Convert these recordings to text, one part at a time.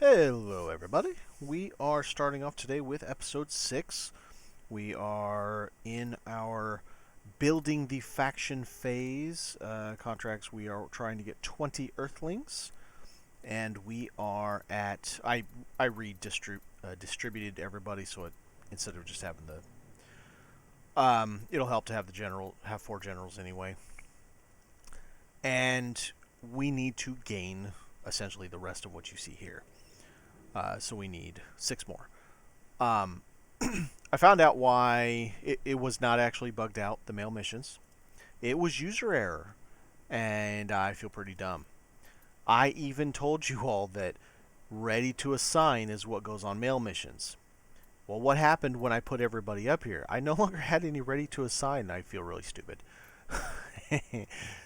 Hello, everybody. We are starting off today with episode 6. We are in our building the faction phase contracts. We are trying to get 20 Earthlings, and we are at. I distributed everybody, so instead of just having the. It'll help to have have 4 generals anyway, and we need to gain essentially the rest of what you see here. So we need 6 more. I found out why it was not actually bugged out, the mail missions. It was user error, and I feel pretty dumb. I even told you all that ready to assign is what goes on mail missions. Well, what happened when I put everybody up here? I no longer had any ready to assign, and I feel really stupid.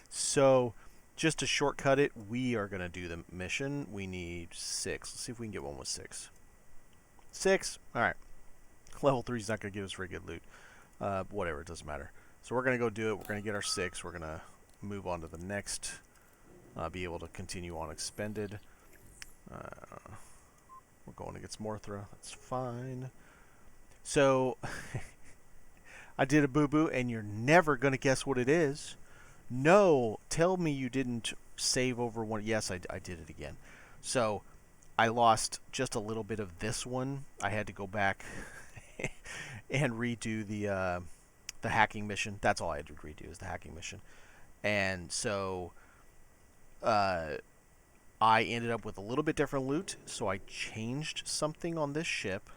So, just to shortcut it, we are going to do the mission. We need 6. Let's see if we can get one with 6. 6? Alright. Level 3 is not going to give us very good loot. Whatever, it doesn't matter. So we're going to go do it. We're going to get our 6. We're going to move on to the next. Be able to continue on expended. We're going against Morthra. That's fine. So, I did a boo-boo, and you're never going to guess what it is. No, tell me you didn't save over one. Yes, I did it again. So, I lost just a little bit of this one. I had to go back and redo the hacking mission. That's all I had to redo is the hacking mission. And so, I ended up with a little bit different loot. So I changed something on this ship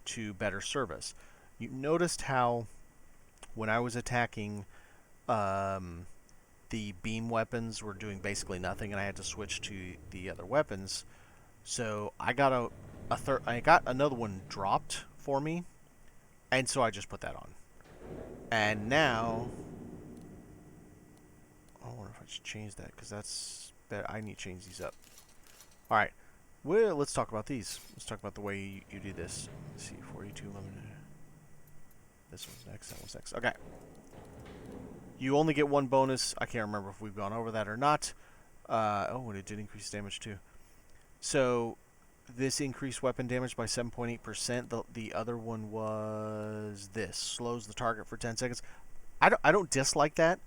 to better service. You noticed how when I was attacking, the beam weapons were doing basically nothing, and I had to switch to the other weapons. So I got I got another one dropped for me, and so I just put that on. And now, I wonder if I should change that because that's better. I need to change these up. All right, well, let's talk about these. Let's talk about the way you do this. Let's see, 42 limited. This one's next. That one's next. Okay. You only get one bonus. I can't remember if we've gone over that or not. Oh, and it did increase damage too. So, this increased weapon damage by 7.8%. The other one was this. Slows the target for 10 seconds. I don't dislike that,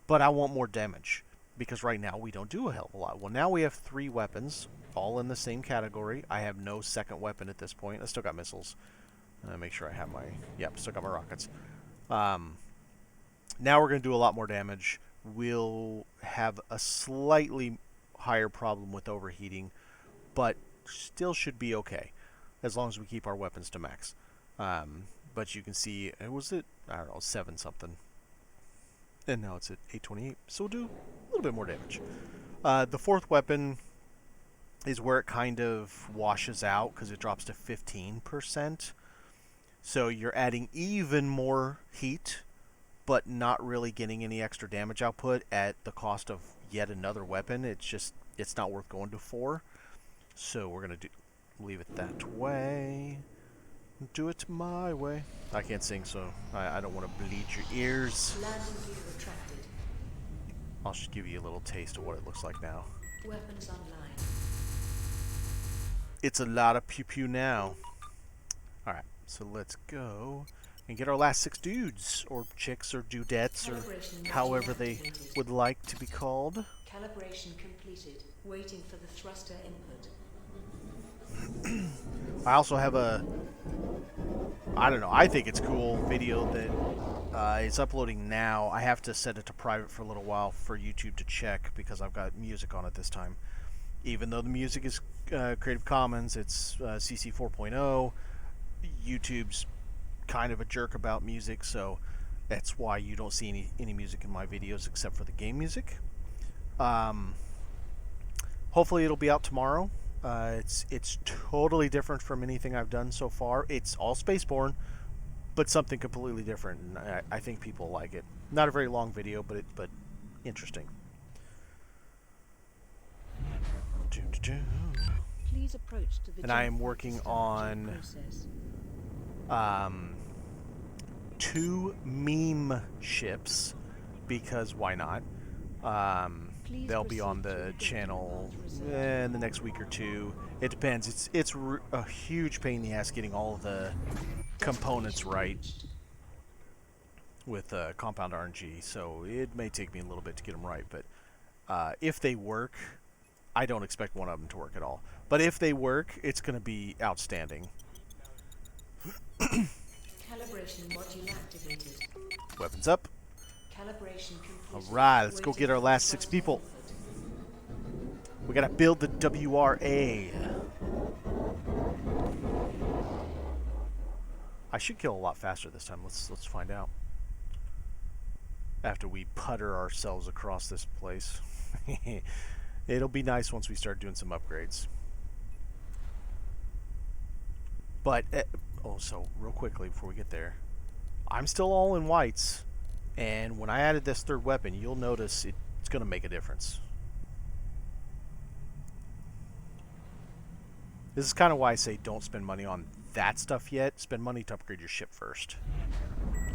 but I want more damage. Because right now we don't do a hell of a lot. Well, now we have 3 weapons, all in the same category. I have no second weapon at this point. I still got missiles. Make sure I have my... Yep, still got my rockets. Now we're going to do a lot more damage. We'll have a slightly higher problem with overheating, but still should be okay, as long as we keep our weapons to max. But you can see, was it, I don't know, 7 something. And now it's at 828, so we'll do a little bit more damage. The 4th weapon is where it kind of washes out, because it drops to 15%. So you're adding even more heat, but not really getting any extra damage output at the cost of yet another weapon. It's not worth going to 4. So we're going to leave it that way. Do it my way. I can't sing, so I don't want to bleed your ears. I'll just give you a little taste of what it looks like now. Weapons online. It's a lot of pew-pew now. Alright, so let's go and get our last 6 dudes, or chicks, or dudettes, or however they would like to be called. Calibration completed. Waiting for the thruster input. I also have a, I don't know, I think it's cool video that it's uploading now. I have to set it to private for a little while for YouTube to check because I've got music on it this time. Even though the music is Creative Commons, it's CC 4.0. YouTube's kind of a jerk about music, so that's why you don't see any music in my videos except for the game music. Hopefully it'll be out tomorrow. It's totally different from anything I've done so far. It's all SpaceBourne, but something completely different, and I think people like it. Not a very long video, but interesting. Please approach to the and I am working on 2 meme ships, because why not? Please They'll be on proceed through the gate channel in the path reserved. in the next week or two. It depends. It's a huge pain in the ass getting all of the components right Reached. with compound RNG, so it may take me a little bit to get them right. But if they work, I don't expect one of them to work at all. But if they work, it's going to be outstanding. Calibration module activated. Weapons up. Calibration complete. Alright, let's go Waiting get our for last the 6 thruster people. input. We gotta build the WRA. I should kill a lot faster this time. Let's find out. After we putter ourselves across this place. It'll be nice once we start doing some upgrades. But, so real quickly before we get there, I'm still all in whites, and when I added this third weapon, you'll notice it's going to make a difference. This is kind of why I say don't spend money on that stuff yet. Spend money to upgrade your ship first.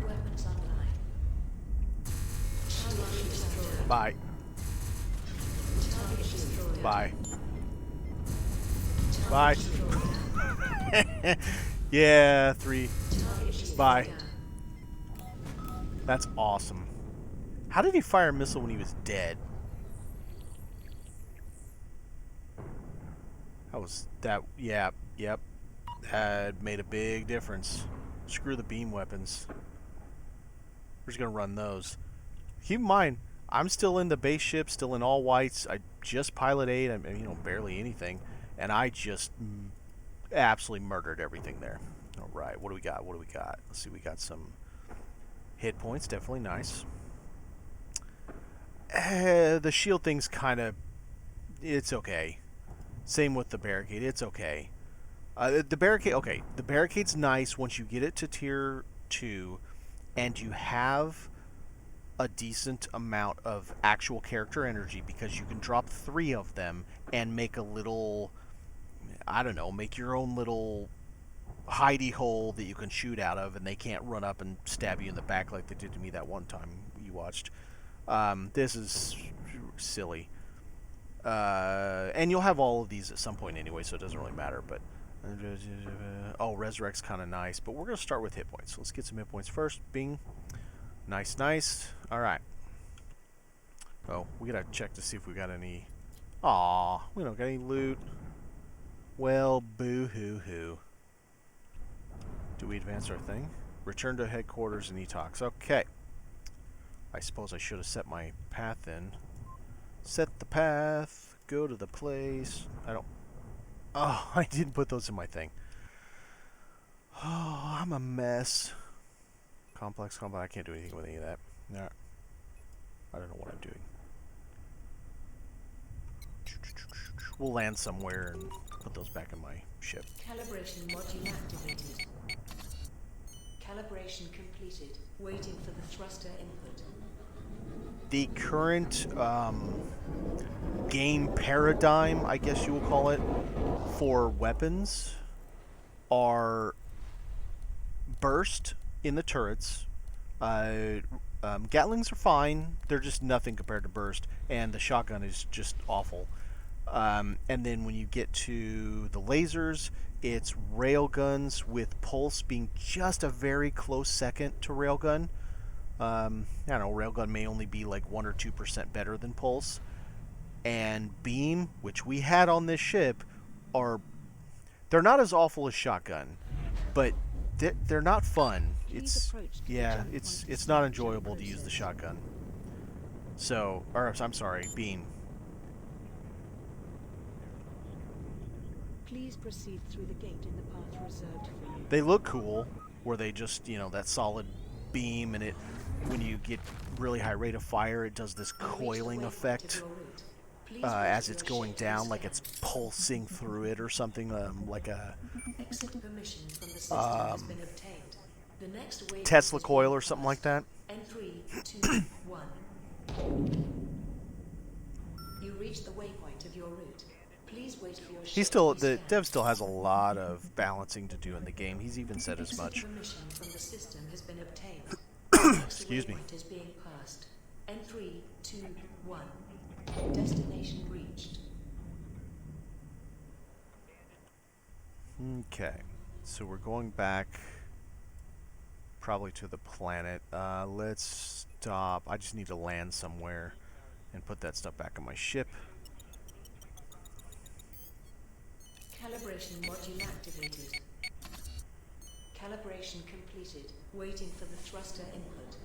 Weapons online. Target destroyed. Bye. Target destroyed. Bye. Target Bye. destroyed. Yeah, 3. Target destroyed. Bye. That's awesome. How did he fire a missile when he was dead? That was that. Yeah, yep. That made a big difference. Screw the beam weapons. We're just gonna run those. Keep in mind, I'm still in the base ship, still in all whites. I just pilot 8. I mean, barely anything, and I just absolutely murdered everything there. All right, what do we got? What do we got? Let's see. We got some hit points, definitely nice. The shield thing's kind of, it's okay. Same with the barricade, it's okay. The barricade, okay, the barricade's nice once you get it to tier 2 and you have a decent amount of actual character energy, because you can drop 3 of them and make a little, I don't know, make your own little hidey hole that you can shoot out of, and they can't run up and stab you in the back like they did to me that one time you watched. This is silly. And you'll have all of these at some point anyway, so it doesn't really matter. But oh, Resurrect's kind of nice, but we're going to start with hit points. So let's get some hit points first. Bing. Nice, nice. All right. Oh, we got to check to see if we got any... Aw, we don't got any loot. Well, boo-hoo-hoo. Do we advance our thing? Return to headquarters and Etox. Okay. I suppose I should have set my path in. Set the path. Go to the place. I don't... Oh, I didn't put those in my thing. Oh, I'm a mess. Complex. I can't do anything with any of that. Nah. I don't know what I'm doing. We'll land somewhere and put those back in my ship. Calibration module activated. Calibration completed. Waiting for the thruster input. The current game paradigm, I guess you will call it, for weapons are burst in the turrets. Gatlings are fine. They're just nothing compared to burst, and the shotgun is just awful. And then when you get to the lasers, it's railguns with pulse being just a very close second to railgun. I don't know, railgun may only be like 1 or 2% better than pulse. And beam, which we had on this ship, they're not as awful as shotgun, but they're not fun. It's not enjoyable to use the shotgun. So, or I'm sorry, beam. Please proceed through the gate in the path reserved for you. They look cool, where they just, that solid beam, and when you get really high rate of fire, it does this coiling effect as it's going down, like it's pulsing through it or something, like a Exit permission from the system has been obtained. The next waypoint Tesla is coil being or something like passed. that. And 3, 2, 1. You reach the waypoint of your route. Please wait for your ship to be The scanned. dev still has a lot of balancing to do in the game. He's even said as Exit much. permission from the system has been obtained. The next Excuse me. waypoint is being passed. And 3, 2, 1. Destination reached. Okay, so we're going back probably to the planet. Let's stop. I just need to land somewhere and put that stuff back on my ship. Calibration module activated. Calibration completed. Waiting for the thruster input.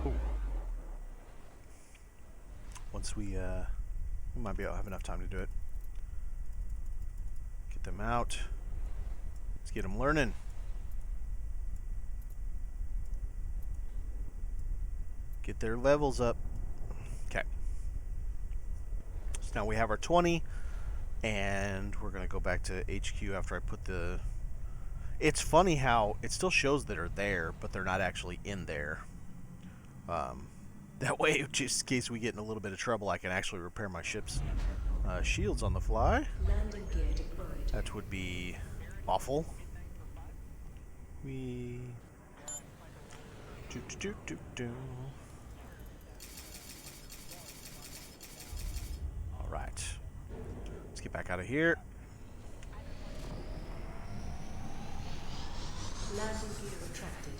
Ooh. Once we might be able to have enough time to do it. Get them out. Let's get them learning. Get their levels up. Okay. So now we have our 20, and we're going to go back to HQ after I put the... It's funny how it still shows that they're there, but they're not actually in there. That way, just in case we get in a little bit of trouble, I can actually repair my ship's shields on the fly. Landing gear deployed. That would be awful. We... Alright. Let's get back out of here. Landing gear retracted.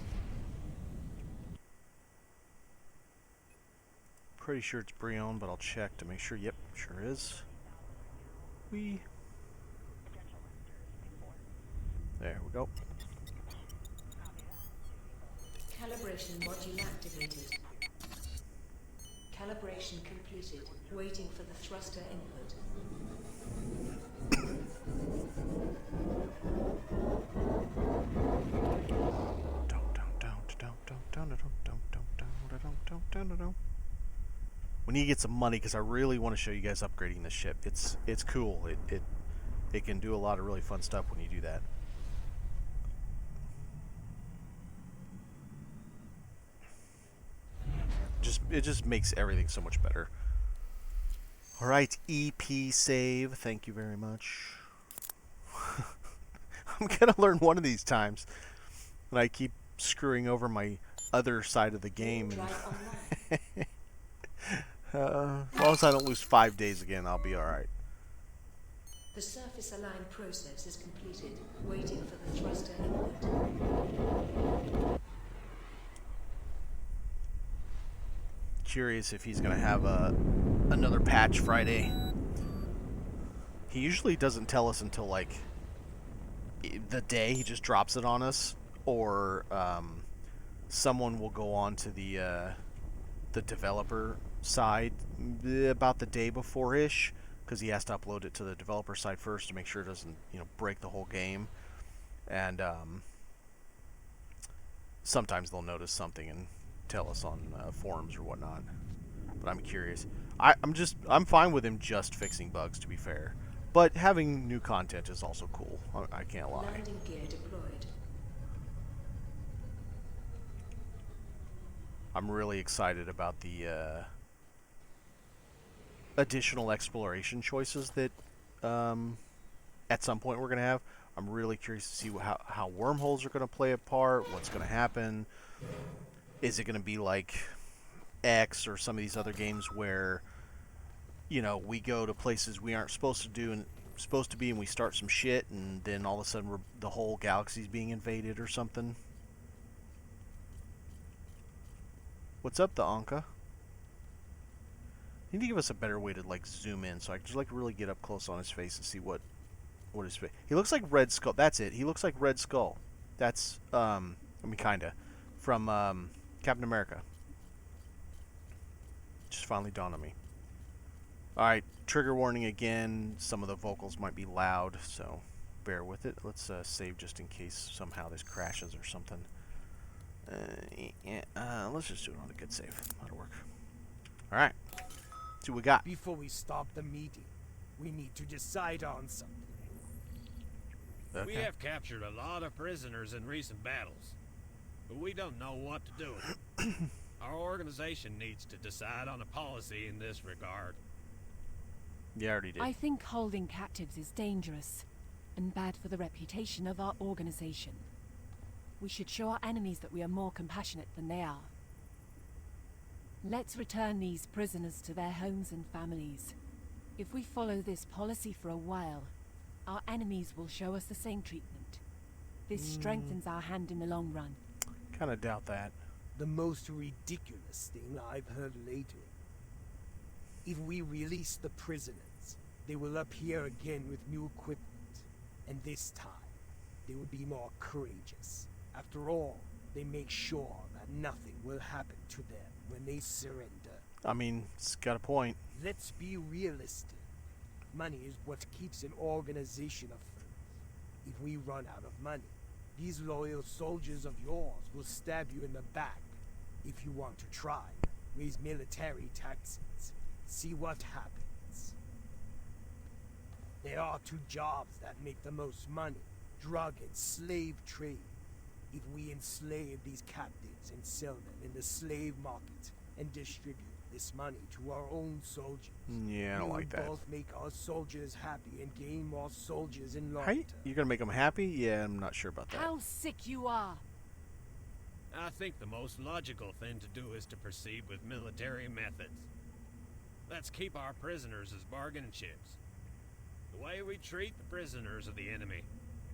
Pretty sure it's Brion, but I'll check to make sure. Yep, sure is. There we go. Calibration module activated. Calibration completed. Waiting for the thruster input. We need to get some money because I really want to show you guys upgrading this ship. It's cool. It can do a lot of really fun stuff when you do that. It just makes everything so much better. All right, EP save. Thank you very much. I'm gonna learn one of these times, and I keep screwing over my other side of the game. As long as I don't lose 5 days again, I'll be all right. The surface align process is completed. Waiting for the thruster input. Curious if he's gonna have another patch Friday. He usually doesn't tell us until like the day. He just drops it on us, or someone will go on to the developer side about the day before-ish, because he has to upload it to the developer side first to make sure it doesn't, break the whole game. And sometimes they'll notice something and tell us on forums or whatnot. But I'm curious. I'm fine with him just fixing bugs, to be fair. But having new content is also cool. I can't lie. Landing gear deployed. I'm really excited about the additional exploration choices that at some point we're going to have. I'm really curious to see how wormholes are going to play a part, what's going to happen. Is it going to be like X or some of these other games where, we go to places we aren't supposed to do and supposed to be, and we start some shit, and then all of a sudden the whole galaxy's being invaded or something? What's up, the Anka? Need to give us a better way to zoom in, so I can just really get up close on his face and see what his face. He looks like Red Skull. That's it. He looks like Red Skull. That's kinda from Captain America. Just finally dawned on me. All right, trigger warning again. Some of the vocals might be loud, so bear with it. Let's save just in case somehow this crashes or something. Let's just do it on a good save. That'll work. All right. See what we got. Before we start the meeting, we need to decide on something. Okay. We have captured a lot of prisoners in recent battles, but we don't know what to do with them. Our organization needs to decide on a policy in this regard. Yeah, I already did. I think holding captives is dangerous and bad for the reputation of our organization. We should show our enemies that we are more compassionate than they are. Let's return these prisoners to their homes and families. If we follow this policy for a while, our enemies will show us the same treatment. This strengthens our hand in the long run. Kind of doubt that. The most ridiculous thing I've heard lately. If we release the prisoners, they will appear again with new equipment. And this time, they will be more courageous. After all, they make sure that nothing will happen to them when they surrender. I mean, it's got a point. Let's be realistic. Money is what keeps an organization afloat. If we run out of money, these loyal soldiers of yours will stab you in the back. If you want to try, raise military taxes. See what happens. There are two jobs that make the most money: drug and slave trade. If we enslave these captives and sell them in the slave market and distribute this money to our own soldiers, Yeah, I don't like that. both make our soldiers happy and gain more soldiers in long How term. you gonna make them happy? Yeah, I'm not sure about that. How sick you are! I think the most logical thing to do is to proceed with military methods. Let's keep our prisoners as bargaining chips. The way we treat the prisoners of the enemy,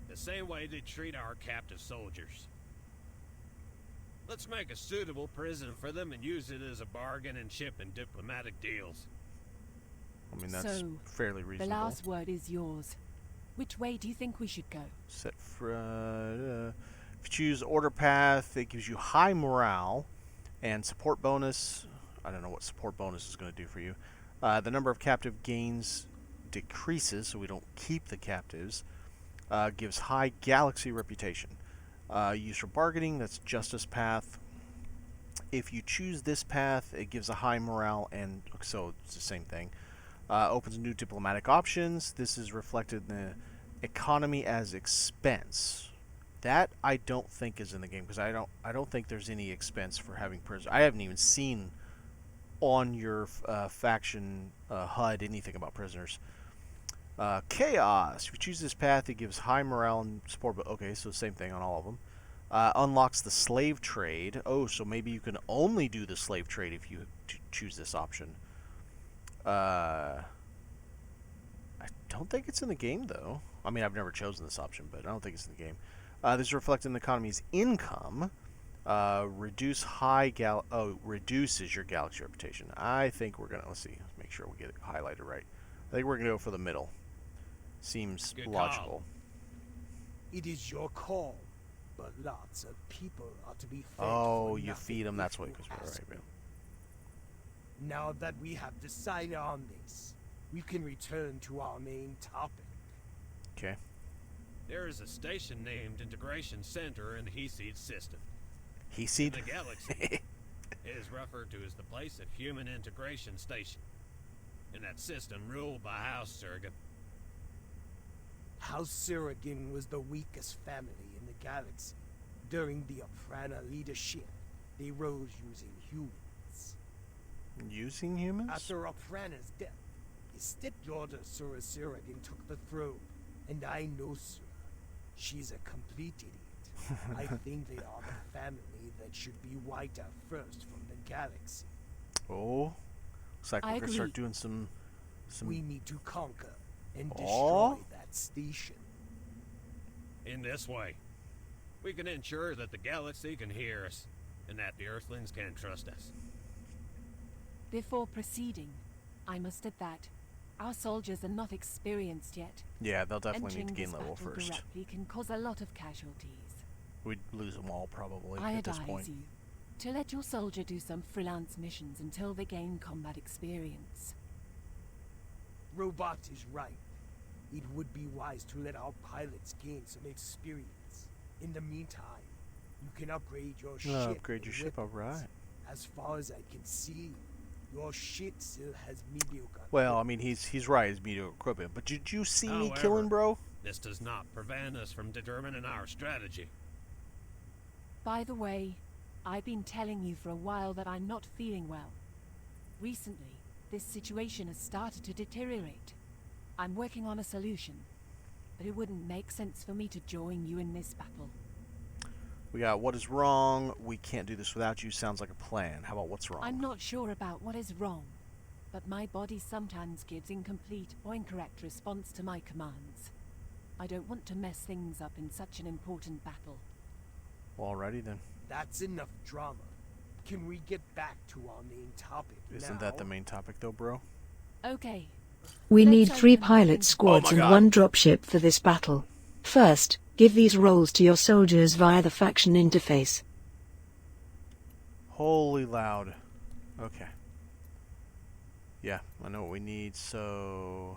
the same way they treat our captive soldiers. Let's make a suitable prison for them and use it as a bargaining chip in diplomatic deals. I mean, that's So, fairly The reasonable. last word is yours. Which way do you think we should go? Set for, if you choose order path, it gives you high morale and support bonus. I don't know what support bonus is going to do for you. The number of captive gains decreases, so we don't keep the captives. Gives high galaxy reputation. Used for bargaining, that's justice path. If you choose this path, it gives a high morale, and so it's the same thing. Opens new diplomatic options. This is reflected in the economy as expense. That I don't think is in the game, because I don't think there's any expense for having prisoners. I haven't even seen on your faction HUD anything about prisoners. Chaos. If you choose this path, it gives high morale and support. But okay, so same thing on all of them. Unlocks the slave trade. Oh, so maybe you can only do the slave trade if you choose this option. I don't think it's in the game, though. I mean, I've never chosen this option, but I don't think it's in the game. This is reflected in the economy's income. Reduces your galaxy reputation. I think we're gonna, let's see, make sure we get it highlighted right. I think we're gonna go for the middle. Seems Good logical. call. It is your call, but lots of people are to be fed. Oh, for you nothing feed them. if That's you what it goes for. ask Right, me. man. Now that we have decided on this, we can return to our main topic. Okay. There is a station named Integration Center in the Heseed system. In Heseed. the galaxy, it is referred to as the place of human integration station. In that system ruled by House Surrogate. House Surrogate was the weakest family in the galaxy. During the Oprana leadership, they rose using humans. Using humans? After Oprana's death, his stepdaughter Sura Surrogate took the throne, and I know Sura. She's a complete idiot. I think they are the family that should be wiped out first from the galaxy. Oh, looks like I we're gonna start agree. doing some. We need to conquer and Aw. destroy that station. In this way, we can ensure that the galaxy can hear us, and that the Earthlings can trust us. Before proceeding, I must add that our soldiers are not experienced yet. Yeah, they'll definitely Entering need to gain this level battle first. directly can cause a lot of casualties. We'd lose them all probably I at this advise point. you to let your soldier do some freelance missions until they gain combat experience. Robot is right. It would be wise to let our pilots gain some experience. In the meantime, you can upgrade your ship. Upgrade and your ship, weapons. alright. As far as I can see, your ship still has mediocre. Well, I mean, he's right. He's mediocre equipment. But did you see me However, killing, bro? This does not prevent us from determining our strategy. By the way, I've been telling you for a while that I'm not feeling well. Recently, this situation has started to deteriorate. I'm working on a solution, but it wouldn't make sense for me to join you in this battle. We got what is wrong. We can't do this without you. Sounds like a plan. How about what's wrong? I'm not sure about what is wrong, but my body sometimes gives incomplete or incorrect response to my commands. I don't want to mess things up in such an important battle. Well, alrighty then. That's enough drama. Can we get back to our main topic Isn't now? that the main topic though, bro? Okay. We Let's need 3 open the pilot window. squads Oh my and God. 1 dropship for this battle. First, give these roles to your soldiers via the faction interface. Holy loud. Okay. Yeah, I know what we need, so...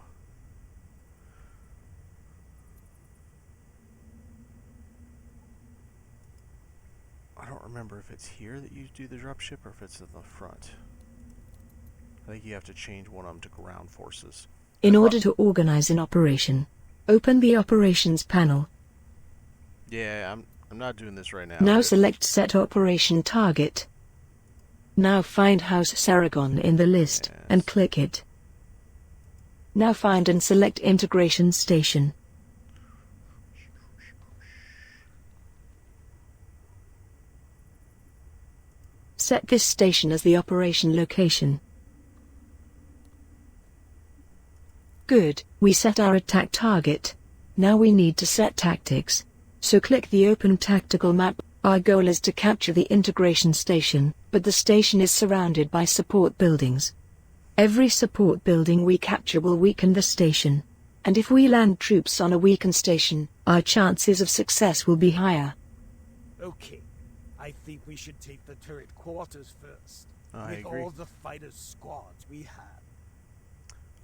I don't remember if it's here that you do the dropship or if it's in the front. I think you have to change one of them to ground forces. In order to organize an operation, open the operations panel. Yeah, I'm not doing this right now. Now but- select set operation target. Now find House Saragon in the list and Yes. click it. Now find and select integration station. Set this station as the operation location. Good, we set our attack target. Now we need to set tactics. So click the open tactical map. Our goal is to capture the integration station, but the station is surrounded by support buildings. Every support building we capture will weaken the station. And if we land troops on a weakened station, our chances of success will be higher. Okay, I think we should take the turret quarters first. I with agree. all the fighter squads we have.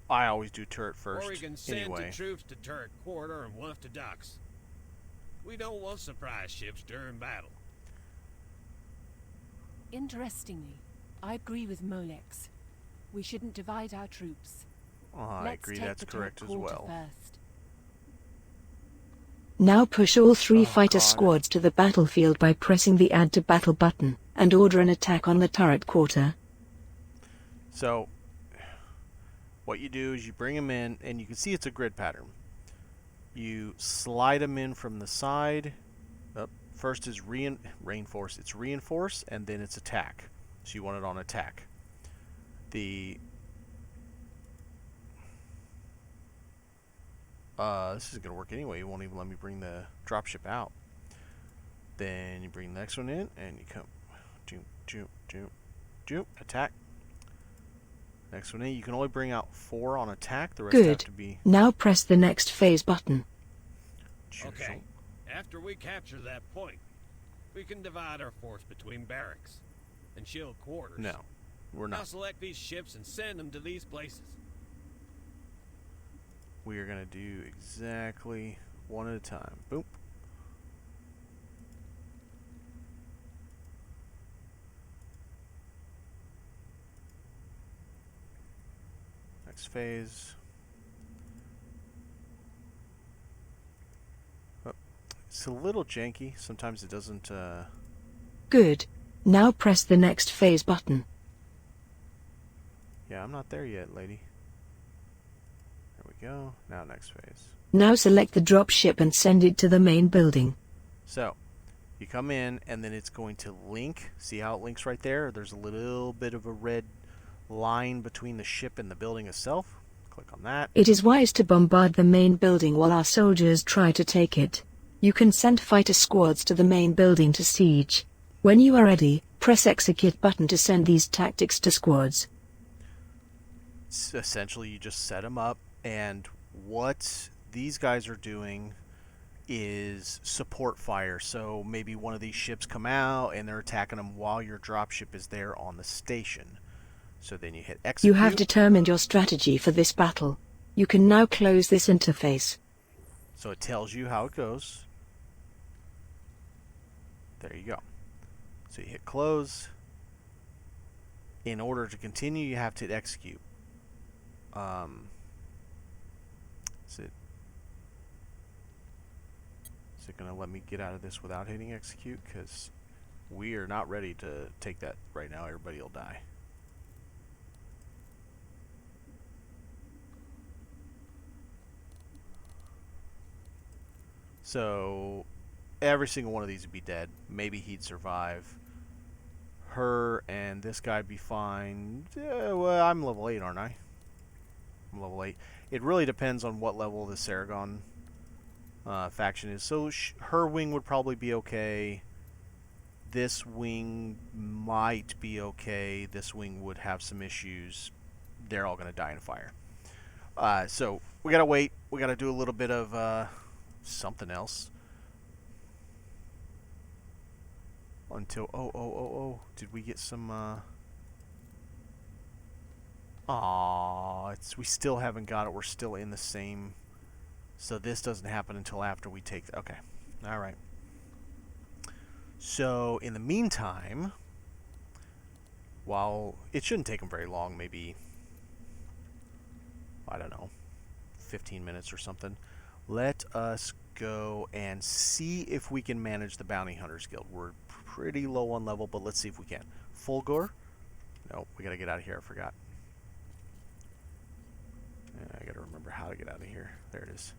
I always do turret first. Or we can send anyway. 2 troops to turret quarter and 1 to docks. We don't want surprise ships during battle. Interestingly, I agree with Molex. We shouldn't divide our troops. I Let's agree, take that's the turret correct as quarter well. First. Now push all 3 Oh, fighter God. squads to the battlefield by pressing the Add to Battle button, and order an attack on the turret quarter. So, what you do is you bring them in, and you can see it's a grid pattern. You slide them in from the side. First is reinforce. It's reinforce, and then it's attack. So you want it on attack. This is going to work anyway. You won't even let me bring the dropship out. Then you bring the next one in, and you come, attack. Next one in, you can only bring out 4 on attack. The rest have Good. to be. Now press the next phase button. Okay, after we capture that point, we can divide our force between barracks and shield quarters. No, we're Now not. select these ships and send them to these places. We are going to do exactly one at a time. Boom. Next phase. Oh, it's a little janky. Sometimes it doesn't. Good. Now press the next phase button. Yeah, I'm not there yet, lady. There we go. Now next phase. Now select the dropship and send it to the main building. So, you come in, and then it's going to link. See how it links right there? There's a little bit of a red line between the ship and the building itself. Click on that. It is wise to bombard the main building while our soldiers try to take it. You can send fighter squads to the main building to siege. When you are ready, press execute button to send these tactics to squads. Essentially, you just set them up, and what these guys are doing is support fire. So maybe one of these ships come out and they're attacking them while your dropship is there on the station. So then you hit execute. You have determined your strategy for this battle. You can now close this interface. So it tells you how it goes. There you go. So you hit close. In order to continue, you have to hit execute. Is it going to let me get out of this without hitting execute? Because we are not ready to take that right now. Everybody will die. So every single one of these would be dead. Maybe he'd survive. Her and this guy'd be fine. Well, I'm level 8, aren't I? I'm level 8. It really depends on what level the Saragon faction is. So her wing would probably be okay. This wing might be okay. This wing would have some issues. They're all going to die in a fire. So we got to wait. We got to do a little bit of something else. Until, oh, did we get some, we still haven't got it. We're still in the same, so this doesn't happen until after we take, okay, alright. So, in the meantime, while, it shouldn't take them very long, maybe, I don't know, 15 minutes or something, let us go and see if we can manage the Bounty Hunters Guild. We're pretty low on level, but let's see if we can. Fulgor? No, we gotta get out of here. I forgot. I gotta remember how to get out of here. There it is.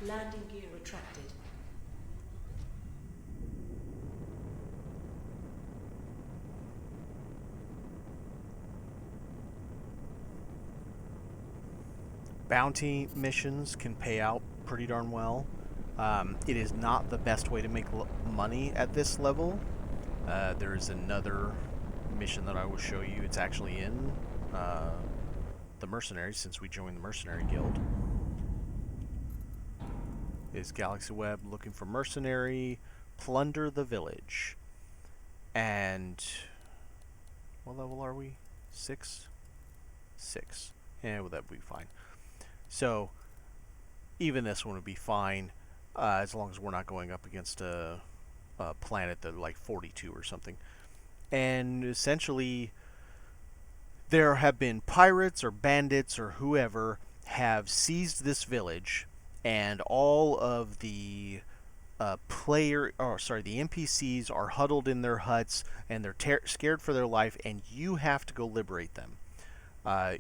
Landing gear retracted. Bounty missions can pay out pretty darn well. It is not the best way to make money at this level. There is another mission that I will show you. It's actually in the Mercenaries, since we joined the Mercenary Guild. Is Galaxy Web looking for Mercenary, plunder the village. And what level are we? 6? 6. Yeah, well, that would be fine. So, even this one would be fine, as long as we're not going up against a planet that like 42 or something. And essentially, there have been pirates or bandits or whoever have seized this village, and all of the the NPCs are huddled in their huts, and they're scared for their life, and you have to go liberate them.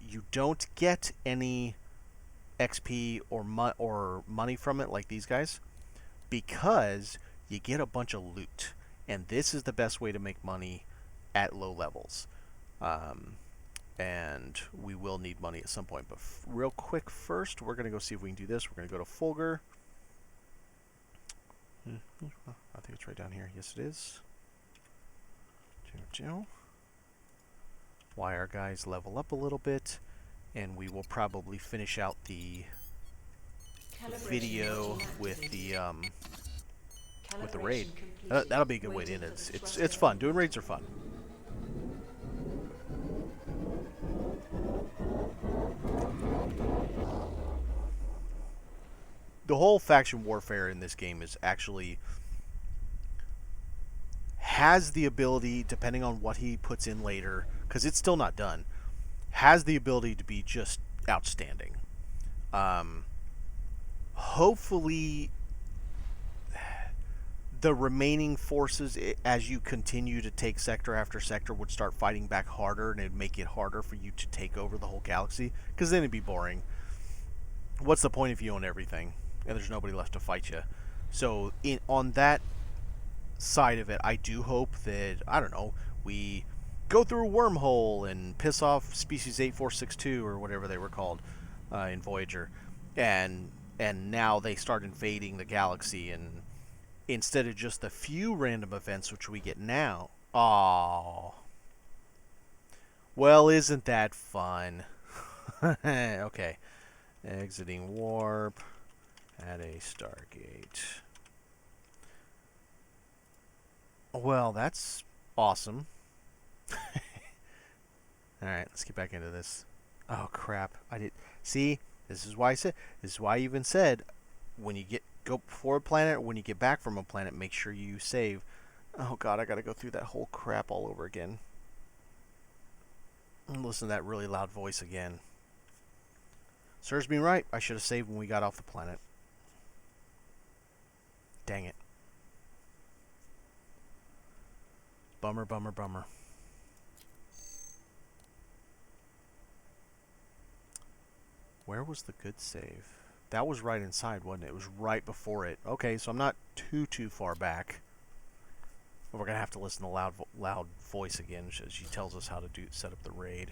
You don't get any XP or money from it like these guys, because you get a bunch of loot, and this is the best way to make money at low levels. And we will need money at some point, but real quick first, we're going to go see if we can do this. We're going to go to Fulgur. I think it's right down here. Yes, it is. Why our guys level up a little bit, and we will probably finish out the video with the raid. That'll be a good way to end it. It's fun. Doing raids are fun. The whole faction warfare in this game is actually has the ability, depending on what he puts in later, because it's still not done, has the ability to be just outstanding. Hopefully the remaining forces, as you continue to take sector after sector, would start fighting back harder, and it'd make it harder for you to take over the whole galaxy, because then it'd be boring. What's the point if you own everything and there's nobody left to fight you? So on that side of it, I do hope that, I don't know, we go through a wormhole and piss off Species 8462 or whatever they were called in Voyager, and now they start invading the galaxy, and instead of just the few random events which we get now. Oh, well, isn't that fun? Okay, exiting warp at a Stargate. Well, that's awesome. Alright, let's get back into this. Oh crap, see, this is why I even said, when you go before a planet, or when you get back from a planet, make sure you save. Oh god, I gotta go through that whole crap all over again. Listen to that really loud voice again. Serves me right. I should have saved when we got off the planet. Dang it. Bummer, bummer, bummer. Where was the good save? That was right inside, wasn't it? It was right before it. Okay, so I'm not too far back. But we're going to have to listen to the loud voice again as she tells us how to set up the raid.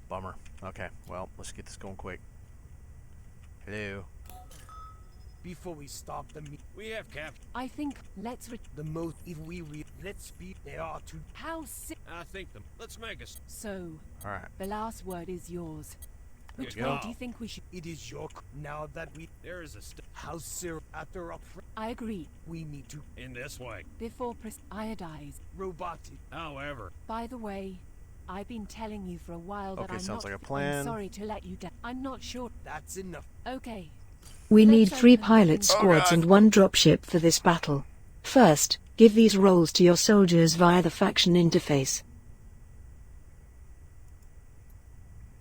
Bummer. Okay, well, let's get this going quick. Hello. Before we stop the meet, We have captured. I think let's the most if we let's be there are two. how si- I think them. Let's make us. So, Alright. the last word is yours. Which Good way go. do you think we should? It is your now that we There is a how Sir after up I agree. we need to in this way. Before iodize. robotic. However, By the way, I've been telling you for a while that Okay, I'm sounds not. like a plan. I'm sorry to let you down. I'm not sure. That's enough. Okay. We need Let's 3 open pilot the- squads and 1 dropship for this battle. First, give these roles to your soldiers via the faction interface.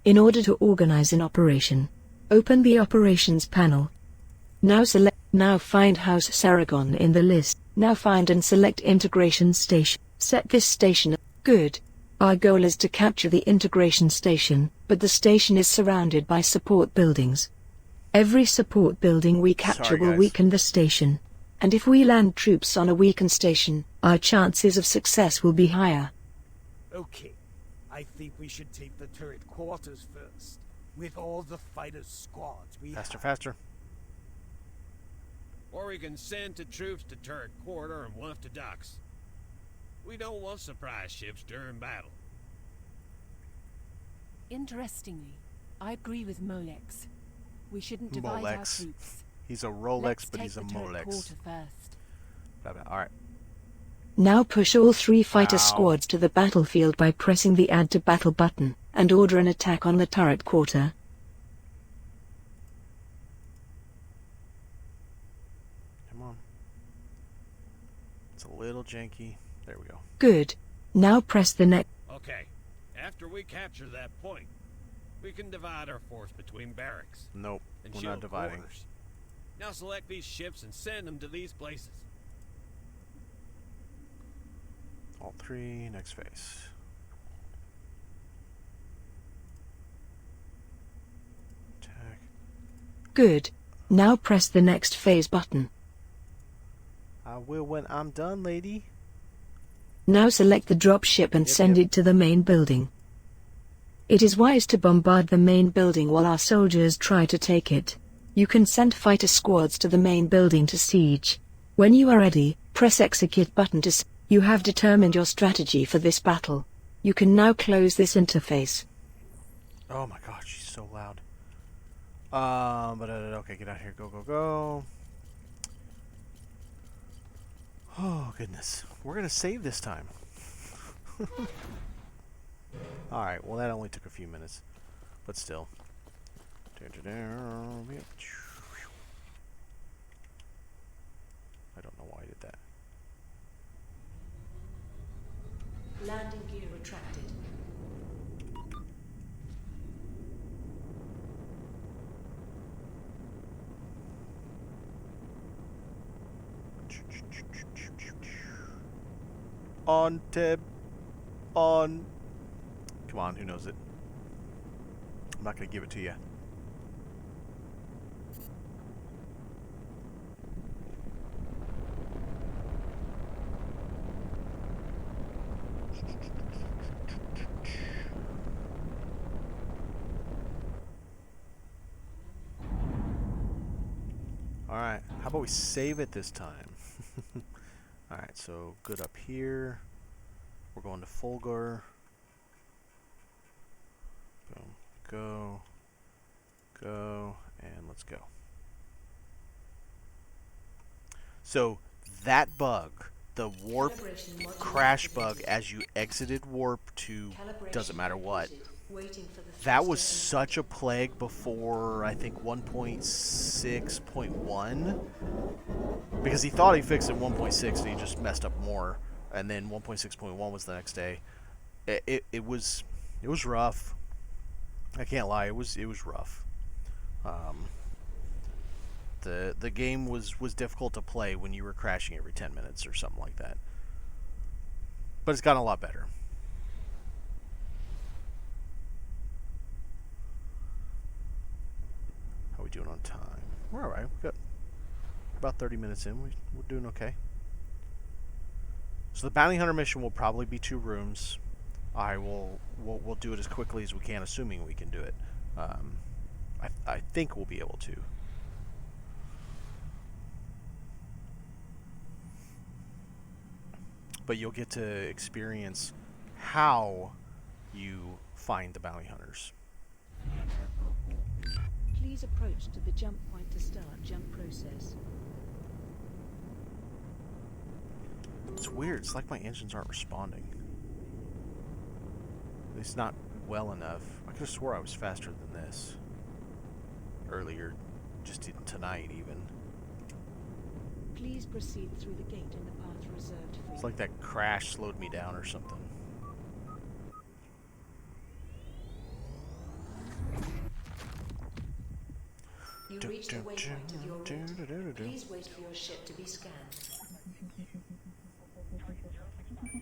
In order to organize an operation, open the operations panel. Now find House Saragon in the list. Now find and select integration station. Set this station. Good. Our goal is to capture the integration station, but the station is surrounded by support buildings. Every support building we capture Sorry, will guys. weaken the station. And if we land troops on a weakened station, our chances of success will be higher. Okay. I think we should take the turret quarters first. With all the fighter squads we Faster, have. faster. or we can send 2 troops to turret quarter and 1 to docks. We don't want surprise ships during battle. Interestingly, I agree with Molex. We shouldn't divide our Molex. troops. He's a Rolex, Let's but take he's a the turret Molex. quarter first. Alright. Now push all 3 fighter Ow. squads to the battlefield by pressing the Add to Battle button, and order an attack on the turret quarter. Come on. It's a little janky. There we go. Good. Now press the next. Okay, after we capture that point, we can divide our force between barracks Nope, and we're shield not dividing. quarters. Now select these ships and send them to these places. All 3, next phase. Attack. Good. Now press the next phase button. I will when I'm done, lady. Now select the dropship and Yep, send yep. it to the main building. It is wise to bombard the main building while our soldiers try to take it. You can send fighter squads to the main building to siege. When you are ready, press execute button to You have determined your strategy for this battle. You can now close this interface. Oh my god, she's so loud. Okay, get out here. Go, go, go. Oh, goodness. We're going to save this time. Alright, well, that only took a few minutes. But still. I don't know why I did that. Landing gear retracted. On, Teb. On. Come on, who knows it? I'm not going to give it to you. Alright, how about we save it this time? Alright, so good up here. We're going to Fulgur. Boom. Go. Go. And let's go. So, that bug, the warp crash bug as you exited warp to doesn't matter what, that was such a plague before, I think, 1.6.1. Because he thought he fixed it 1.6 and he just messed up more. And then 1.6.1 was the next day. It was It was rough. I can't lie. It was rough. The game was difficult to play when you were crashing every 10 minutes or something like that. But it's gotten a lot better. How we doing on time? We're alright. We got about 30 minutes in. We're doing okay. So the bounty hunter mission will probably be 2 rooms. We'll do it as quickly as we can, assuming we can do it. I think we'll be able to. But you'll get to experience how you find the bounty hunters. Please approach to the jump point to start jump process. It's weird. It's like my engines aren't responding. At least not well enough. I could have swore I was faster than this earlier, just tonight even. Please proceed through the gate in the path reserved for you. It's like that crash slowed me down or something. You reach the waypoint of your route. Please wait for your ship to be scanned.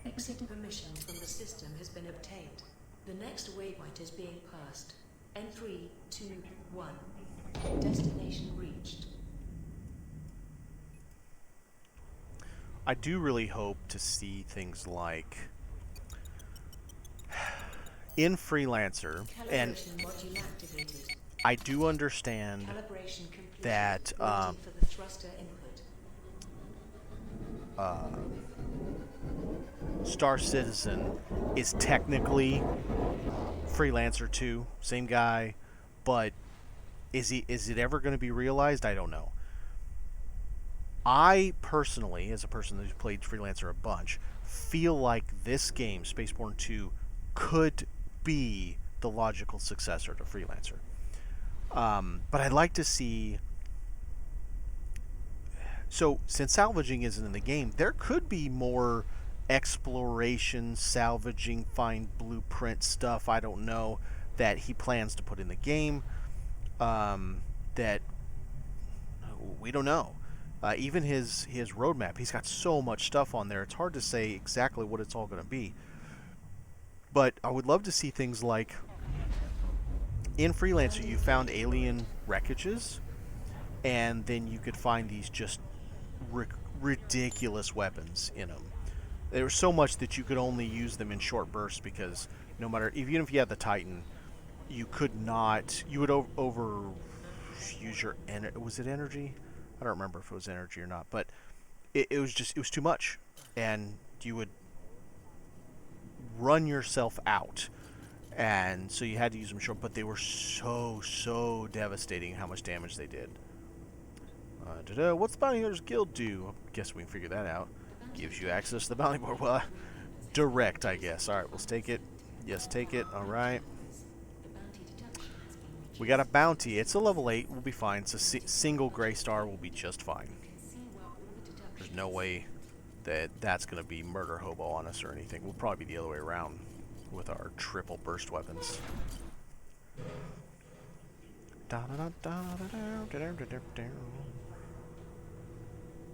Exit permission from the system has been obtained. The next waypoint is being passed. N3, 2, 1. Destination reached. I do really hope to see things like in Freelancer, and I do understand that Star Citizen is technically Freelancer 2, same guy, but is it ever going to be realized? I don't know. I personally, as a person who's played Freelancer a bunch, feel like this game, SpaceBourne 2, could be the logical successor to Freelancer. But I'd like to see... So, since salvaging isn't in the game, there could be more exploration, salvaging, find blueprint stuff, I don't know, that he plans to put in the game. That we don't know. Even his roadmap, he's got so much stuff on there, it's hard to say exactly what it's all going to be. But I would love to see things like, in Freelancer, you found alien wreckages, and then you could find these just ridiculous weapons in them. There was so much that you could only use them in short bursts, because no matter, even if you had the Titan, you could not, you would overuse your, was it energy? I don't remember if it was energy or not, but it was too much, and you would run yourself out, and so you had to use them short, but they were so devastating how much damage they did. What's the Bounty Hunters Guild do? I guess we can figure that out. Gives you access to the bounty board. Well, direct, I guess. Alright, let's take it. Yes, take it. Alright. We got a bounty. It's a level 8. We'll be fine. It's a single gray star. We'll be just fine. There's no way that that's going to be murder hobo on us or anything. We'll probably be the other way around with our triple burst weapons.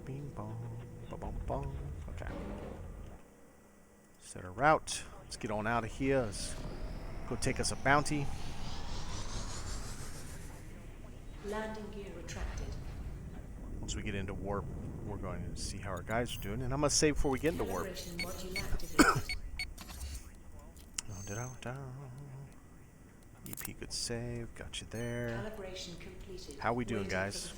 Bing bong. Ba-bum bong. Okay. Set our route. Let's get on out of here. Let's go take us a bounty. Landing gear retracted. Once we get into warp, we're going to see how our guys are doing. And I'm going to save before we get into warp. EP good save. Got you there. How we doing, guys?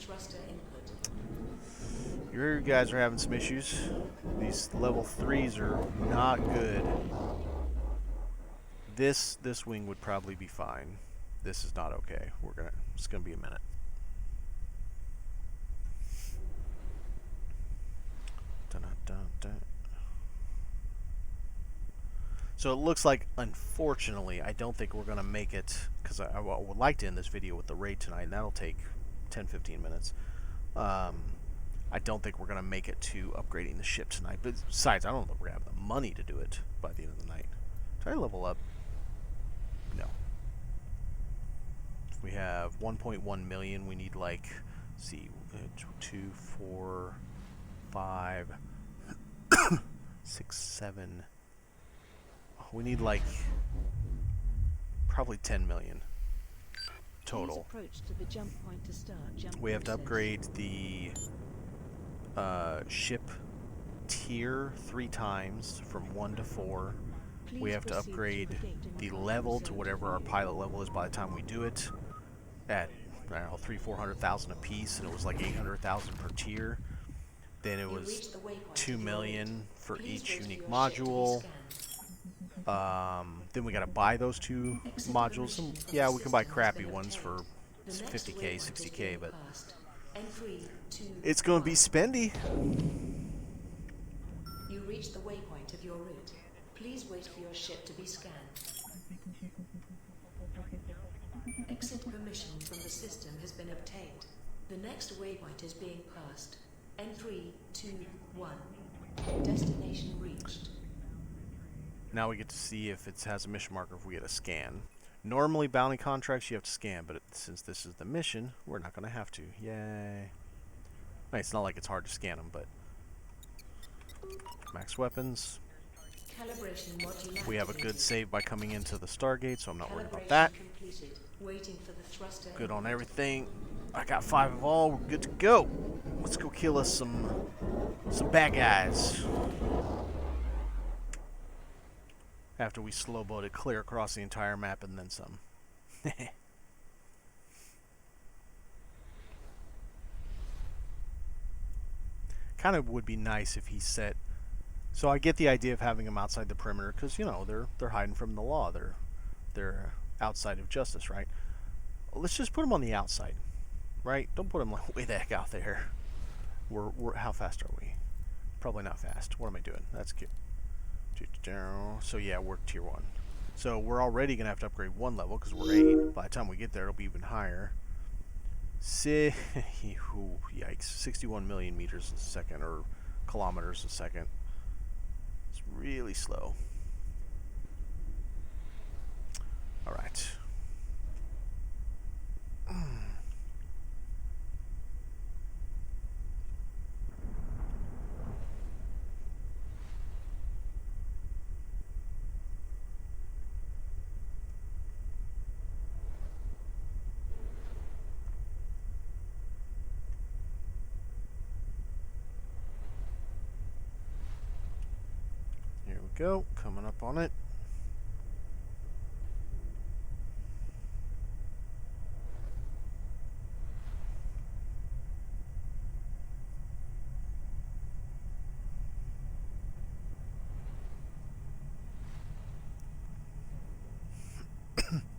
You guys are having some issues. These level 3s are not good. This wing would probably be fine. This is not okay. It's gonna be a minute. Dun, dun, dun. So it looks like, unfortunately, I don't think we're gonna make it, because I would like to end this video with the raid tonight, and that'll take 10-15 minutes. I don't think we're going to make it to upgrading the ship tonight. But besides, I don't know if we're going to have the money to do it by the end of the night. Did I level up? No. We have 1.1 million. We need like, let's see, 2, 4, 5, 6, 7. We need like probably 10 million total. We have to upgrade the ship tier 3 times from 1 to 4. We have to upgrade the level to whatever our pilot level is by the time we do it at, I don't know, 300,000-400,000 a piece, and it was like 800,000 per tier. Then it was 2 million for each unique module. Then we gotta buy those 2 modules. And yeah, we can buy crappy ones for 50k, 60k, but it's gonna be spendy. You reach the waypoint of your route. Please wait for your ship to be scanned. Exit permission from the system has been obtained. The next waypoint is being passed. N321. Destination reached. Now we get to see if it has a mission marker if we get a scan. Normally bounty contracts you have to scan, but since this is the mission, we're not going to have to. Yay. It's not like it's hard to scan them, but... Max weapons. We have a good save by coming into the Stargate, so I'm not worried about that. Good on everything. I got 5 of all. We're good to go. Let's go kill us some bad guys. After we slow boated clear across the entire map and then some. Kind of would be nice if he set. So I get the idea of having them outside the perimeter because, you know, they're hiding from the law. They're outside of justice, right? Let's just put them on the outside, right? Don't put them like way the heck out there. We're how fast are we? Probably not fast. What am I doing? That's cute. So yeah, we're tier 1. So we're already gonna have to upgrade 1 level because we're 8. By the time we get there, it'll be even higher. Yikes! 61 million meters a second, or kilometers a second. It's really slow. All right. Go, coming up on it.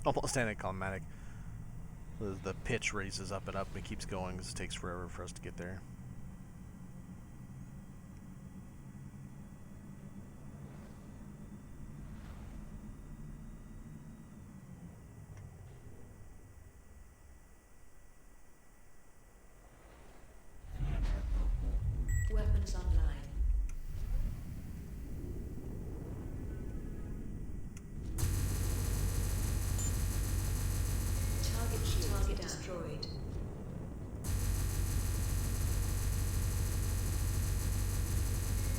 Almost anticlimactic. The pitch raises up and up and it keeps going because it takes forever for us to get there. Weapons online. Target destroyed.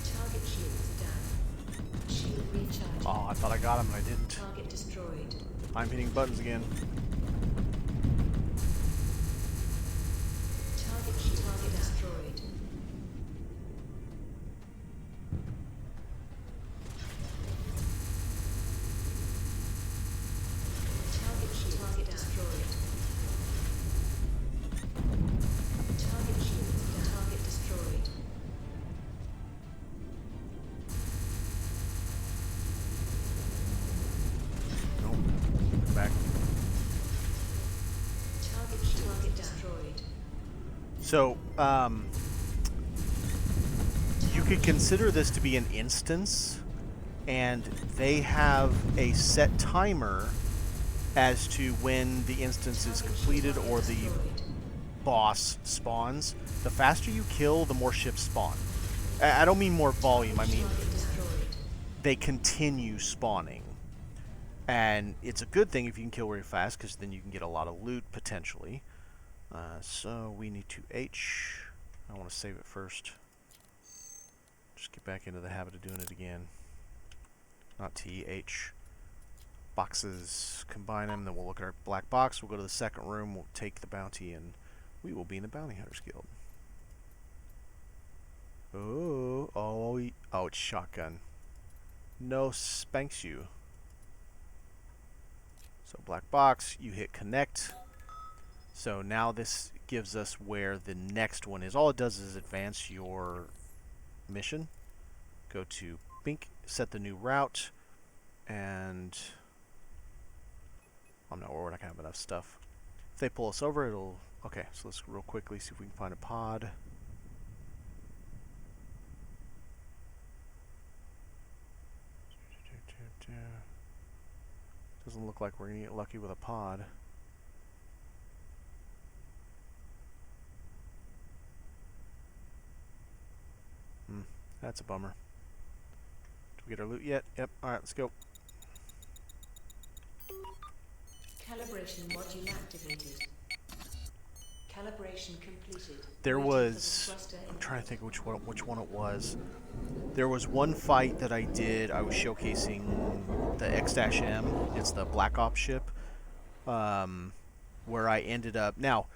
Target shields down. Shield recharged. Oh, I thought I got him and I didn't. Target destroyed. I'm hitting buttons again. Target destroyed. Target destroyed. Target shields down. Target destroyed. Nope. Back. Target destroyed. So, you could consider this to be an instance, and they have a set timer as to when the instance is completed or the boss spawns. The faster you kill, the more ships spawn. I don't mean more volume, I mean they continue spawning. And it's a good thing if you can kill really fast, because then you can get a lot of loot, potentially. So we need to H. I want to save it first. Just get back into the habit of doing it again. Not T, H. Boxes, combine them, then we'll look at our black box. We'll go to the second room, we'll take the bounty, and we will be in the Bounty Hunters Guild. Oh, it's shotgun. No spanks you. So black box, you hit connect. So now this gives us where the next one is. All it does is advance your mission. Go to Bink, set the new route, and I'm not worried, I can have enough stuff. If they pull us over, it'll... Okay, so let's real quickly see if we can find a pod. Doesn't look like we're going to get lucky with a pod. That's a bummer. Did we get our loot yet? Yep. Alright, let's go. Calibration module activated. Calibration completed. There was... I'm trying to think which one it was. There was one fight that I did. I was showcasing the X-M. It's the Black Ops ship. Where I ended up... Now,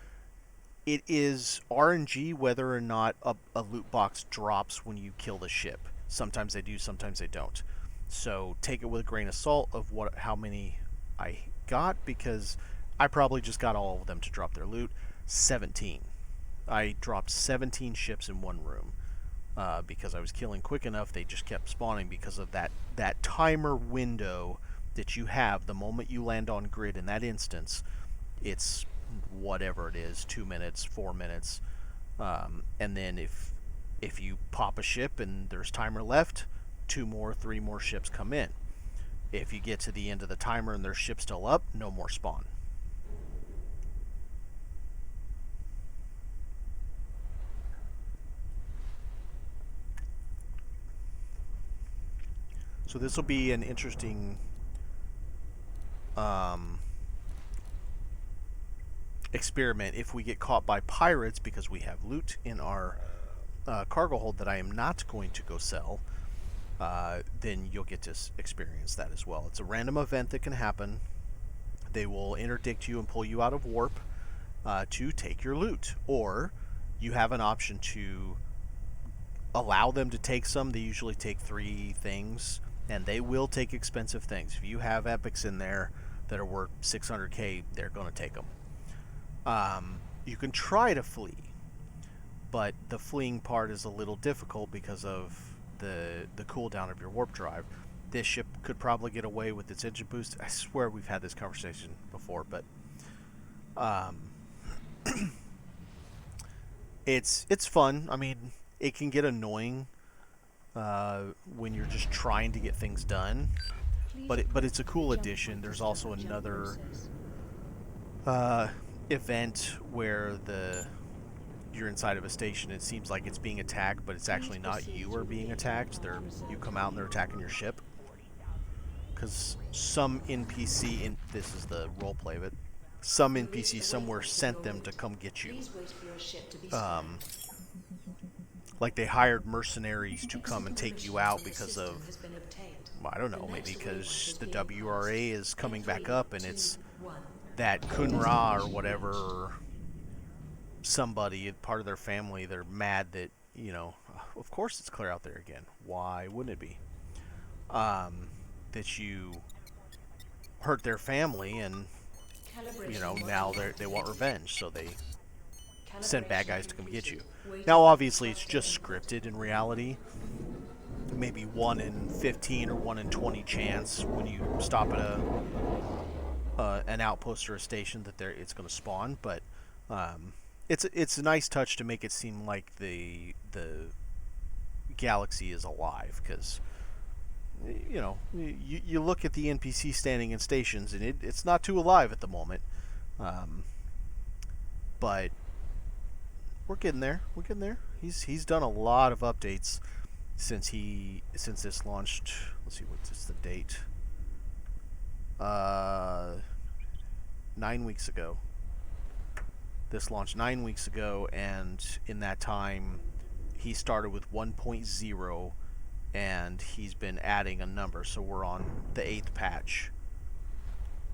it is RNG whether or not a loot box drops when you kill the ship. Sometimes they do, sometimes they don't. So take it with a grain of salt of how many I got, because I probably just got all of them to drop their loot. 17. I dropped 17 ships in one room because I was killing quick enough. They just kept spawning because of that timer window that you have. The moment you land on grid in that instance, it's whatever it is, 2 minutes, 4 minutes, and then if you pop a ship and there's timer left, 2 more, 3 more ships come in. If you get to the end of the timer and there's ships still up, no more spawn. So this will be an interesting experiment if we get caught by pirates, because we have loot in our cargo hold that I am not going to go sell. Then you'll get to experience that as well. It's a random event that can happen. They will interdict you and pull you out of warp to take your loot, or you have an option to allow them to take some. They usually take 3 things, and they will take expensive things. If you have epics in there that are worth 600k, they're going to take them. You can try to flee, but the fleeing part is a little difficult because of the cooldown of your warp drive. This ship could probably get away with its engine boost. I swear we've had this conversation before, but it's fun. I mean, it can get annoying when you're just trying to get things done, but it's a cool addition. There's also another event where you're inside of a station. It seems like it's being attacked, but it's actually not you are being attacked. You come out and they're attacking your ship. Because some NPC, this is the roleplay of it, some NPC somewhere sent them to come get you. Like they hired mercenaries to come and take you out because of, I don't know, maybe because the WRA is coming back up and it's that Kunra or whatever, somebody, part of their family, they're mad that, you know, of course it's clear out there again. Why wouldn't it be? That you hurt their family and, you know, now they want revenge, so they send bad guys to come get you. Now, obviously, it's just scripted in reality. Maybe 1 in 15 or 1 in 20 chance when you stop at an outpost or a station that it's going to spawn, but it's a nice touch to make it seem like the galaxy is alive, because you know, you look at the NPC standing in stations and it's not too alive at the moment, but we're getting there. He's done a lot of updates since this launched. Let's see, what's the date? 9 weeks ago. This launched 9 weeks ago, and in that time, he started with 1.0, and he's been adding a number, so we're on the 8th patch.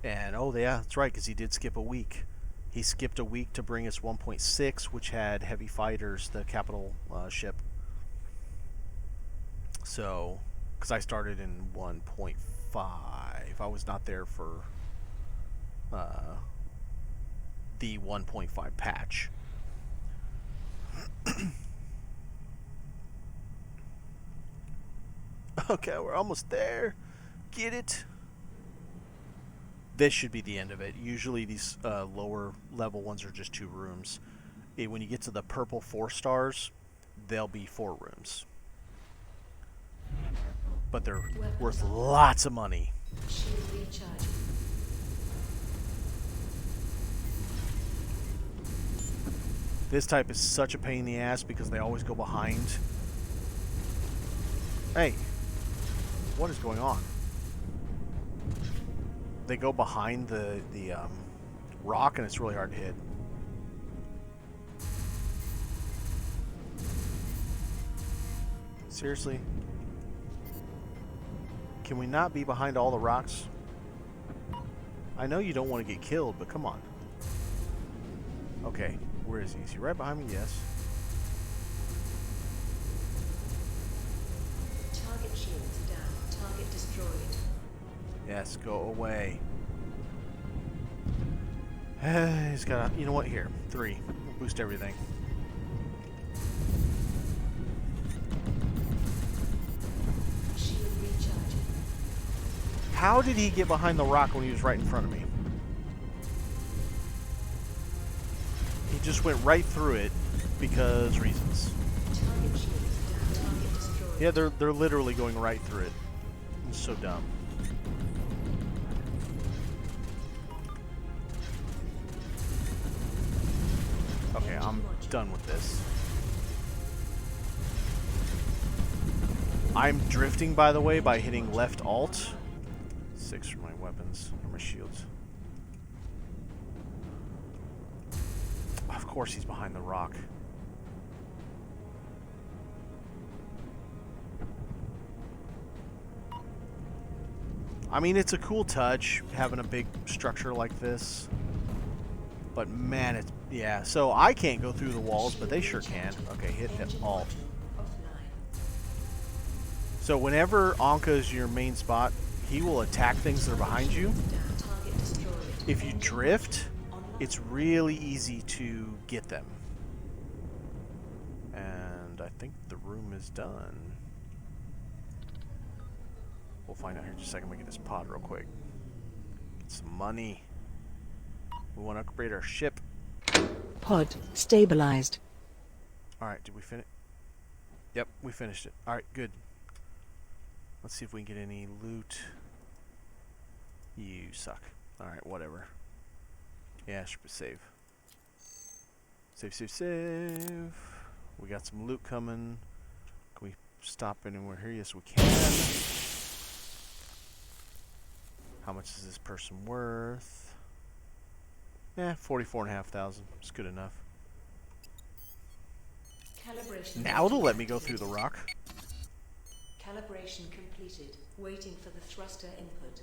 And, oh yeah, that's right, because he did skip a week. He skipped a week to bring us 1.6, which had heavy fighters, the capital ship. So, because I started in 1.5, I was not there for the 1.5 patch. Okay, we're almost there. Get it? This should be the end of it. Usually these lower level ones are just 2 rooms. When you get to the purple 4 stars, they'll be 4 rooms. But they're worth lots of money. Shield recharge. This type is such a pain in the ass because they always go behind. Hey, what is going on? They go behind the rock, and it's really hard to hit. Seriously? Can we not be behind all the rocks? I know you don't want to get killed, but come on. Okay, where is he? Is he right behind me? Yes. Target shields down. Target destroyed. Yes, go away. He's got a... You know what? Here. 3. We'll boost everything. Shield recharging. How did he get behind the rock when he was right in front of me? He just went right through it because reasons. Target shields down. Target destroyed. Yeah, they're literally going right through it. It's so dumb. Okay, I'm done with this. I'm drifting, by the way, by hitting left alt. 6 for my weapons or my shields. Of course he's behind the rock. I mean, it's a cool touch having a big structure like this. But man, it's... Yeah, so I can't go through the walls, but they sure can. Okay, hit alt. So whenever Anka is your main spot, he will attack things that are behind you. If you drift, it's really easy to get them. And I think the room is done. We'll find out here in just a second. We get this pod real quick. Get some money. We want to upgrade our ship. Pod stabilized. Alright, did we finish? Yep, we finished it. Alright, good. Let's see if we can get any loot. You suck. Alright, whatever. Yeah, save. Save. We got some loot coming. Can we stop anywhere here? Yes, we can. How much is this person worth? Yeah, 44,500. It's good enough. Calibration. Now they'll let me go through the rock. Calibration completed. Waiting for the thruster input.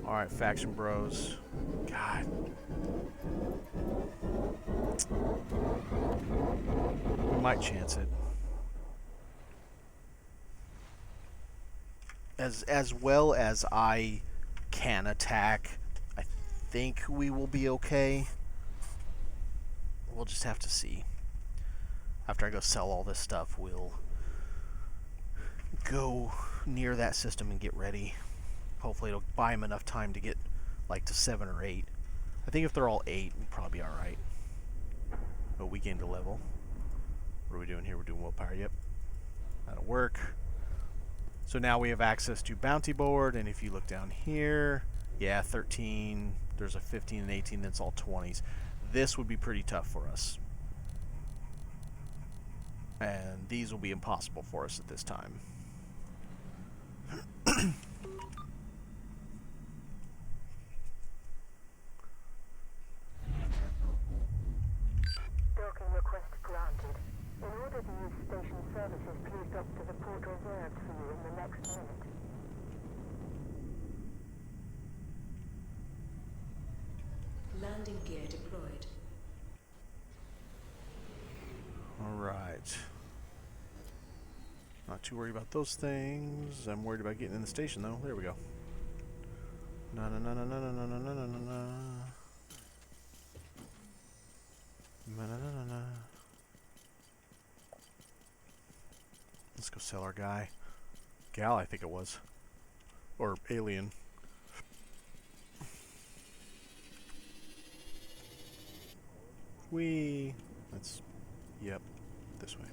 Alright, faction bros. God. We might chance it. As well as I can attack, I think we will be okay. We'll just have to see. After I go sell all this stuff, we'll go near that system and get ready. Hopefully it'll buy him enough time to get like to 7 or 8. I think if they're all 8, we'll probably be alright. But we gained a level. What are we doing here? We're doing willpower. Yep. That'll work. So now we have access to bounty board, and if you look down here, yeah, 13, there's a 15 and 18, that's all 20s. This would be pretty tough for us. And these will be impossible for us at this time. station services, please drop to the port reserved for you in the next minute. Landing gear deployed. Alright. Not too worried about those things. I'm worried about getting in the station though. There we go. Na na na na na na na na na na na. Na na na na na. Let's go sell our guy. Gal, I think it was. Or alien. Whee! That's... Yep. This way.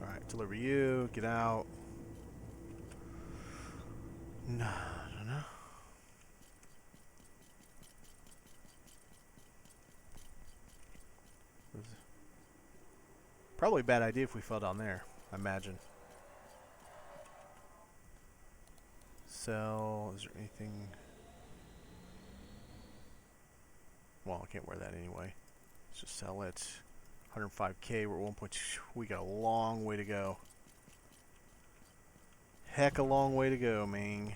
Alright, deliver you. Get out. No, no, no. Probably a bad idea if we fell down there, I imagine. Sell, is there anything? Well, I can't wear that anyway. Let's just sell it. 105k, we're at 1.2. We got a long way to go. Heck, a long way to go, man.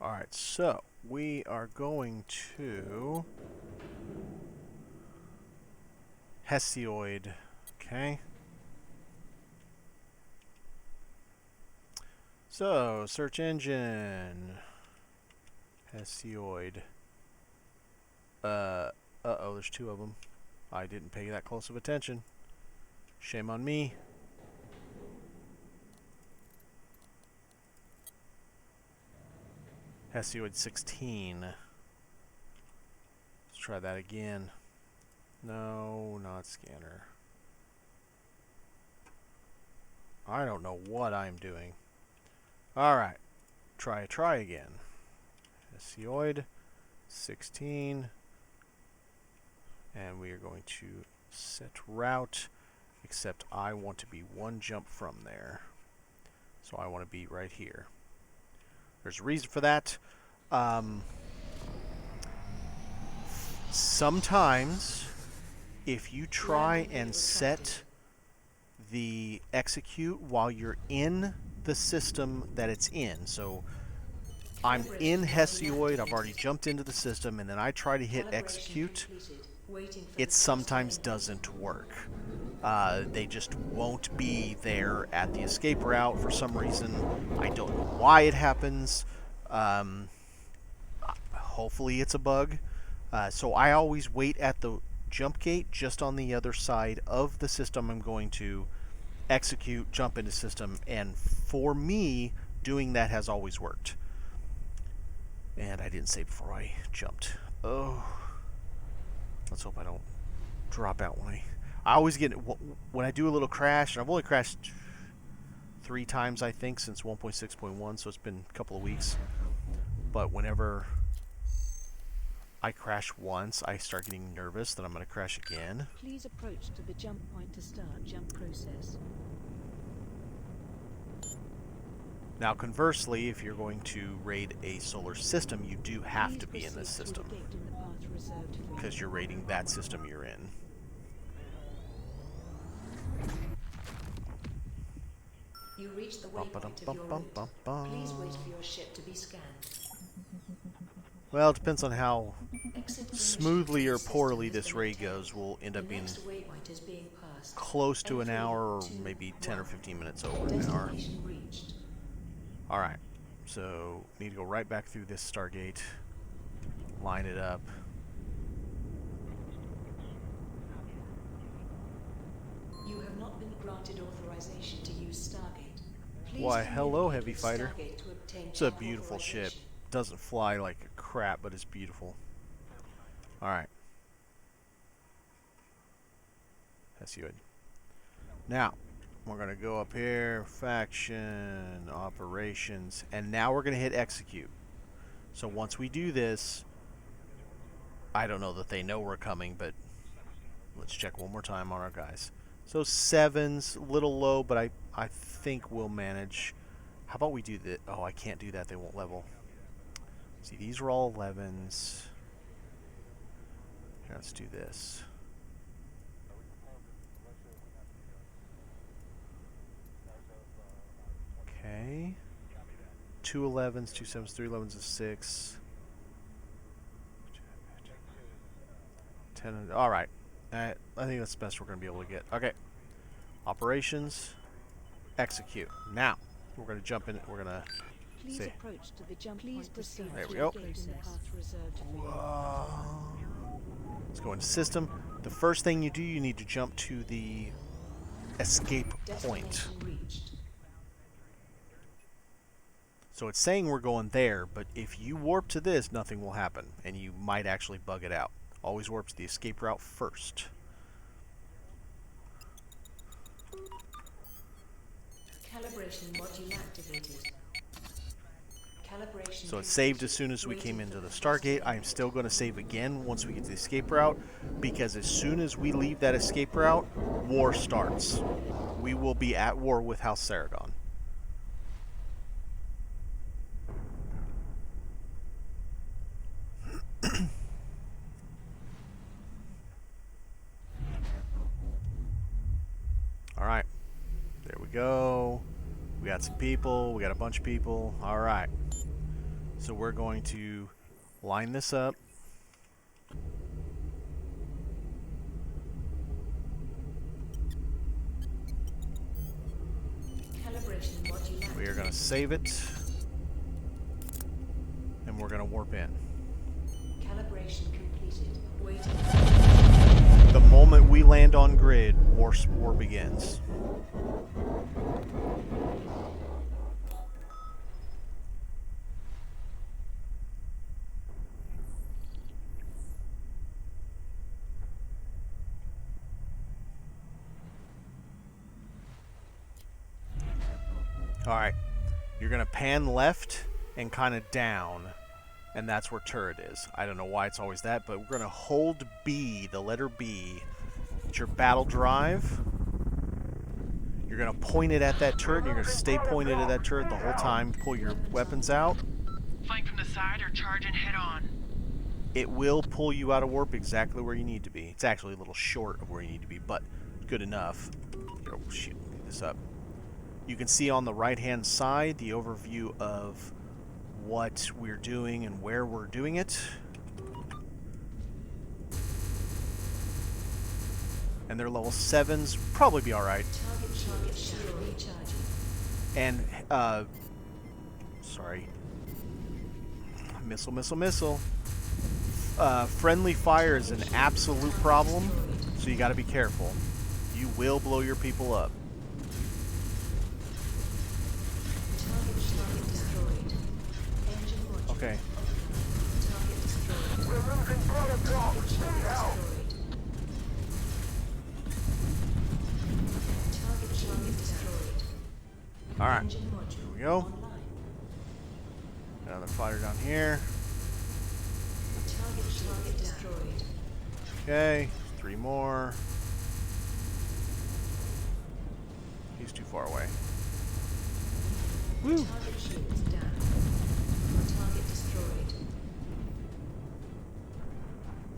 Alright, so we are going to Hesiod, okay? So, search engine. Hesiod. Uh-oh, there's two of them. I didn't pay that close of attention. Shame on me. Hesiod 16. Let's try that again. No, not scanner. I don't know what I'm doing. Alright. Try again. Hesiod 16. And we are going to set route, except I want to be one jump from there. So I want to be right here. There's a reason for that. Sometimes, if you try and set the execute while you're in the system that it's in, so I'm in Hesiod, I've already jumped into the system, and then I try to hit execute, it sometimes doesn't work. They just won't be there at the escape route for some reason. I don't know why it happens. Hopefully it's a bug. So I always wait at the jump gate just on the other side of the system I'm going to execute, jump into system, and for me, doing that has always worked. And I didn't save before I jumped. Oh. Let's hope I don't drop out when I always get when I do a little crash, and I've only crashed 3 times I think since 1.6.1, so it's been a couple of weeks. But whenever I crash once, I start getting nervous that I'm going to crash again. Please approach to the jump point to start jump process. Now conversely, if you're going to raid a solar system, you do have to be in this system, because you're raiding that system you're in. You reach the waypoint of your route. Please wait for your ship to be scanned. Well, it depends on how smoothly or poorly this raid goes. We'll end up being close to an hour, or maybe 10 or 15 minutes over an hour. Alright, so need to go right back through this Stargate, line it up. You have not been granted authorization to use Stargate. Please Why, hello, communicate Heavy with Fighter. Stargate to obtain It's a travel beautiful ship. authorization. Doesn't fly like crap, but it's beautiful. Alright. That's good. Now, we're going to go up here, faction, operations, and now we're going to hit execute. So once we do this, I don't know that they know we're coming, but let's check one more time on our guys. So 7's a little low, but I think we'll manage. How about we do that? Oh, I can't do that. They won't level. See, these are all 11s. Here, let's do this. Okay. 2 11s, 2 7s, 3 11s, a 6. 10. All right. I think that's the best we're going to be able to get. Okay. Operations. Execute. Now, we're going to jump in. We're going to Please see. approach to the jump point to start. There we go. Whoa. Let's go into system. The first thing you do, you need to jump to the escape point. So it's saying we're going there, but if you warp to this, nothing will happen, and you might actually bug it out. Always warp to the escape route first. Calibration module activated. Calibration. So it saved as soon as we came into the Stargate. I am still going to save again once we get to the escape route, because as soon as we leave that escape route, war starts. We will be at war with House Saragon. Alright, there we go. We got some people, we got a bunch of people. Alright, so we're going to line this up. We are going to save it, and we're going to warp in. Calibration completed. Waiting. The moment we land on grid, war begins. Alright, you're going to pan left and kind of down, and that's where turret is. I don't know why it's always that, but we're going to hold B, the letter B. It's your battle drive. You're going to point it at that turret, and you're going to stay pointed at that turret the whole time. Pull your weapons out. Flank from the side or charging head on? It will pull you out of warp exactly where you need to be. It's actually a little short of where you need to be, but good enough. Oh, shoot, let me get this up. You can see on the right-hand side the overview of what we're doing and where we're doing it. And they're level 7s, probably be alright. And, sorry. Missile. Friendly fire is an absolute problem, so you gotta be careful. You will blow your people up. Okay. We're losing protocol. Need help. Alright. Here we go. Another fighter down here. Okay. 3 more. He's too far away. Woo!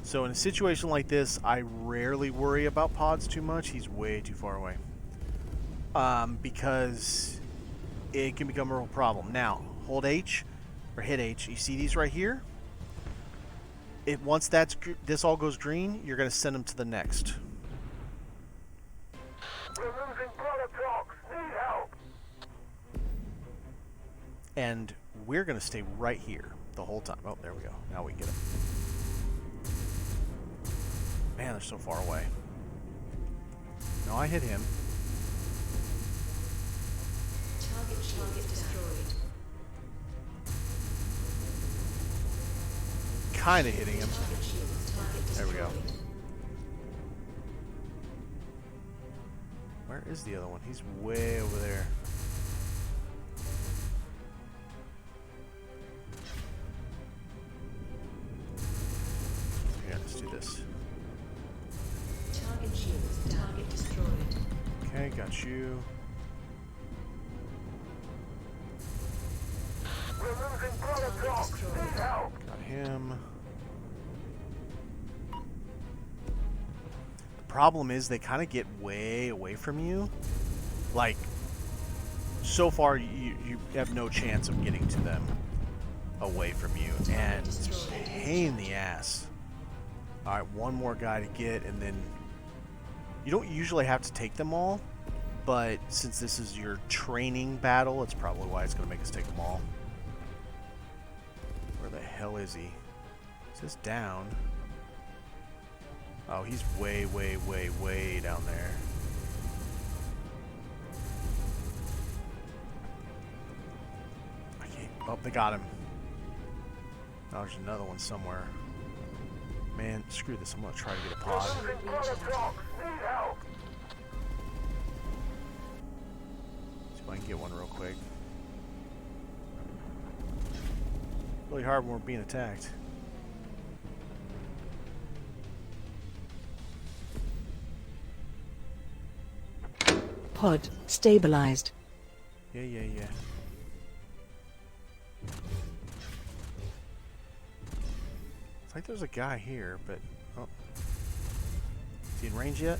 So in a situation like this, I rarely worry about pods too much. He's way too far away. Because it can become a real problem. Now, hold H, or hit H. You see these right here? Once this all goes green, you're going to send them to the next. We're losing protocol. Need help. And we're going to stay right here the whole time. Oh, there we go. Now we can get them. Man, they're so far away. No, I hit him. Target destroyed. Kind of hitting him. There we go. Where is the other one? He's way over there. Yeah, let's do this. Target destroyed. Okay, got you. We're losing protocol. Need help. him. The problem is they kind of get way away from you. Like, so far you have no chance of getting to them away from you, and it's a pain in the ass. Alright, one more guy to get, and then you don't usually have to take them all, but since this is your training battle, it's probably why it's going to make us take them all. Where the hell is he? Is this down? Oh, he's way, way, way, way down there. I can't... Oh, they got him. Oh, there's another one somewhere. Man, screw this. I'm going to try to get a pod. See if I can get one real quick. Really hard when we're being attacked. Pod stabilized. Yeah. It's like there's a guy here, but... Oh. Is he in range yet?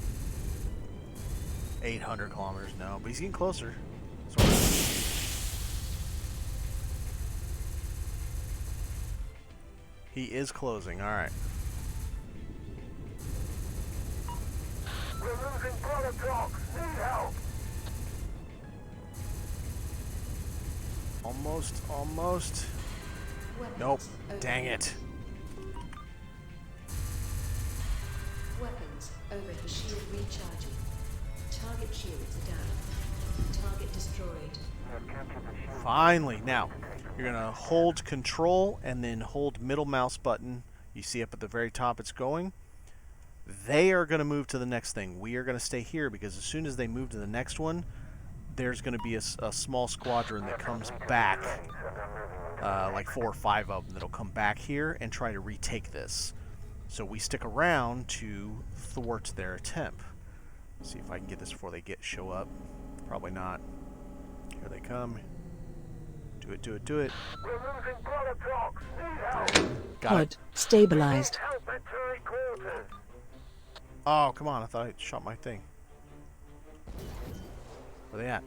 800 kilometers, no. But he's getting closer. Sort of. He is closing, alright. We're losing product trucks. Need help. Almost. Nope. Dang it. Weapons over. Shield recharging. Target shields are down. Target destroyed. Finally. Now, you're going to hold control and then hold middle mouse button. You see up at the very top it's going. They are going to move to the next thing. We are going to stay here because as soon as they move to the next one, there's going to be a small squadron that comes back, like 4 or 5 of them that'll come back here and try to retake this. So we stick around to thwart their attempt. See if I can get this before they show up. Probably not. Here they come. Do it. We're losing product trucks. Need help. Got it. Pod stabilized. Help at turret quarters. Oh, come on. I thought I shot my thing. Where they at?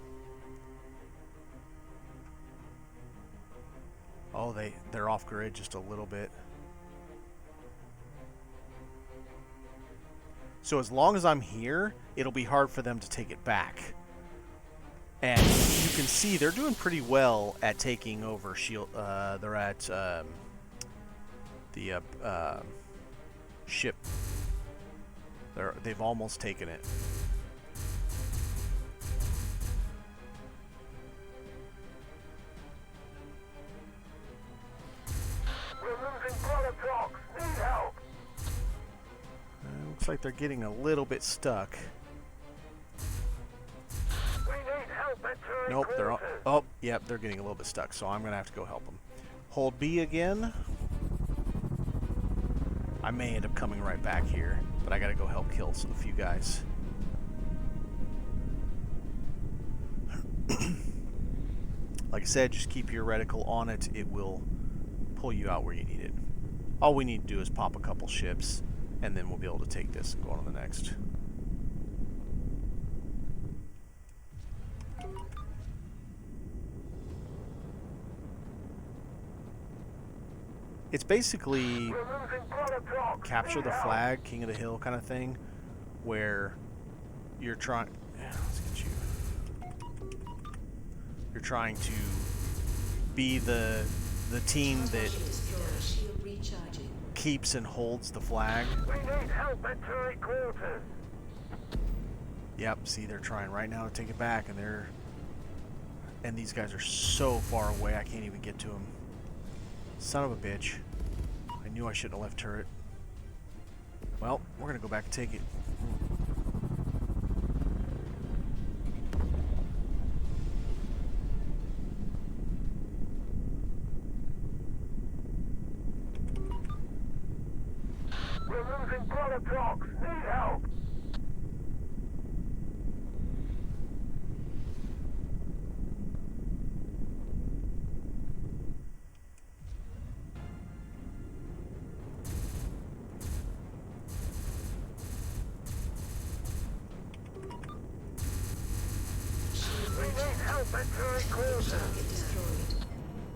Oh, they're off grid just a little bit. So as long as I'm here, it'll be hard for them to take it back. And you can see they're doing pretty well at taking over shield. They're at the ship. They've almost taken it. We're losing product trucks. Need help. Looks like they're getting a little bit stuck. We need help at turret Nope, they're all, quarters. oh, yep, they're getting a little bit stuck, so I'm going to have to go help them. Hold B again. I may end up coming right back here, but I got to go help kill a few guys. Like I said, just keep your reticle on it. It will pull you out where you need it. All we need to do is pop a couple ships, and then we'll be able to take this and go on to the next. It's basically We're losing product trucks. capture Need the help. flag, king of the hill kind of thing, where you're trying. Yeah, let's get you. You're trying to be the team that Shield recharging. keeps and holds the flag. We need help at turret quarters. Yep. See, they're trying right now to take it back, and these guys are so far away I can't even get to them. Son of a bitch. I knew I shouldn't have left turret. Well, we're gonna go back and take it. We're losing product trucks. Need help.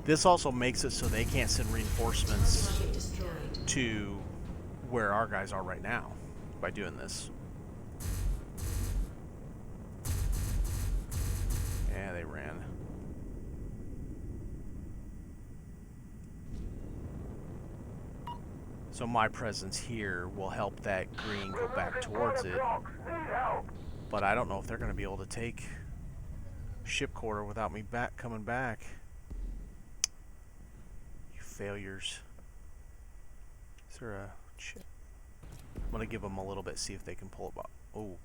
This also makes it so they can't send reinforcements to where our guys are right now by doing this. Yeah, they ran. So my presence here will help that green go back towards it. But I don't know if they're going to be able to take ship quarter without me coming back. You failures. Is there a chip? I'm going to give them a little bit, see if they can pull it up. Oh.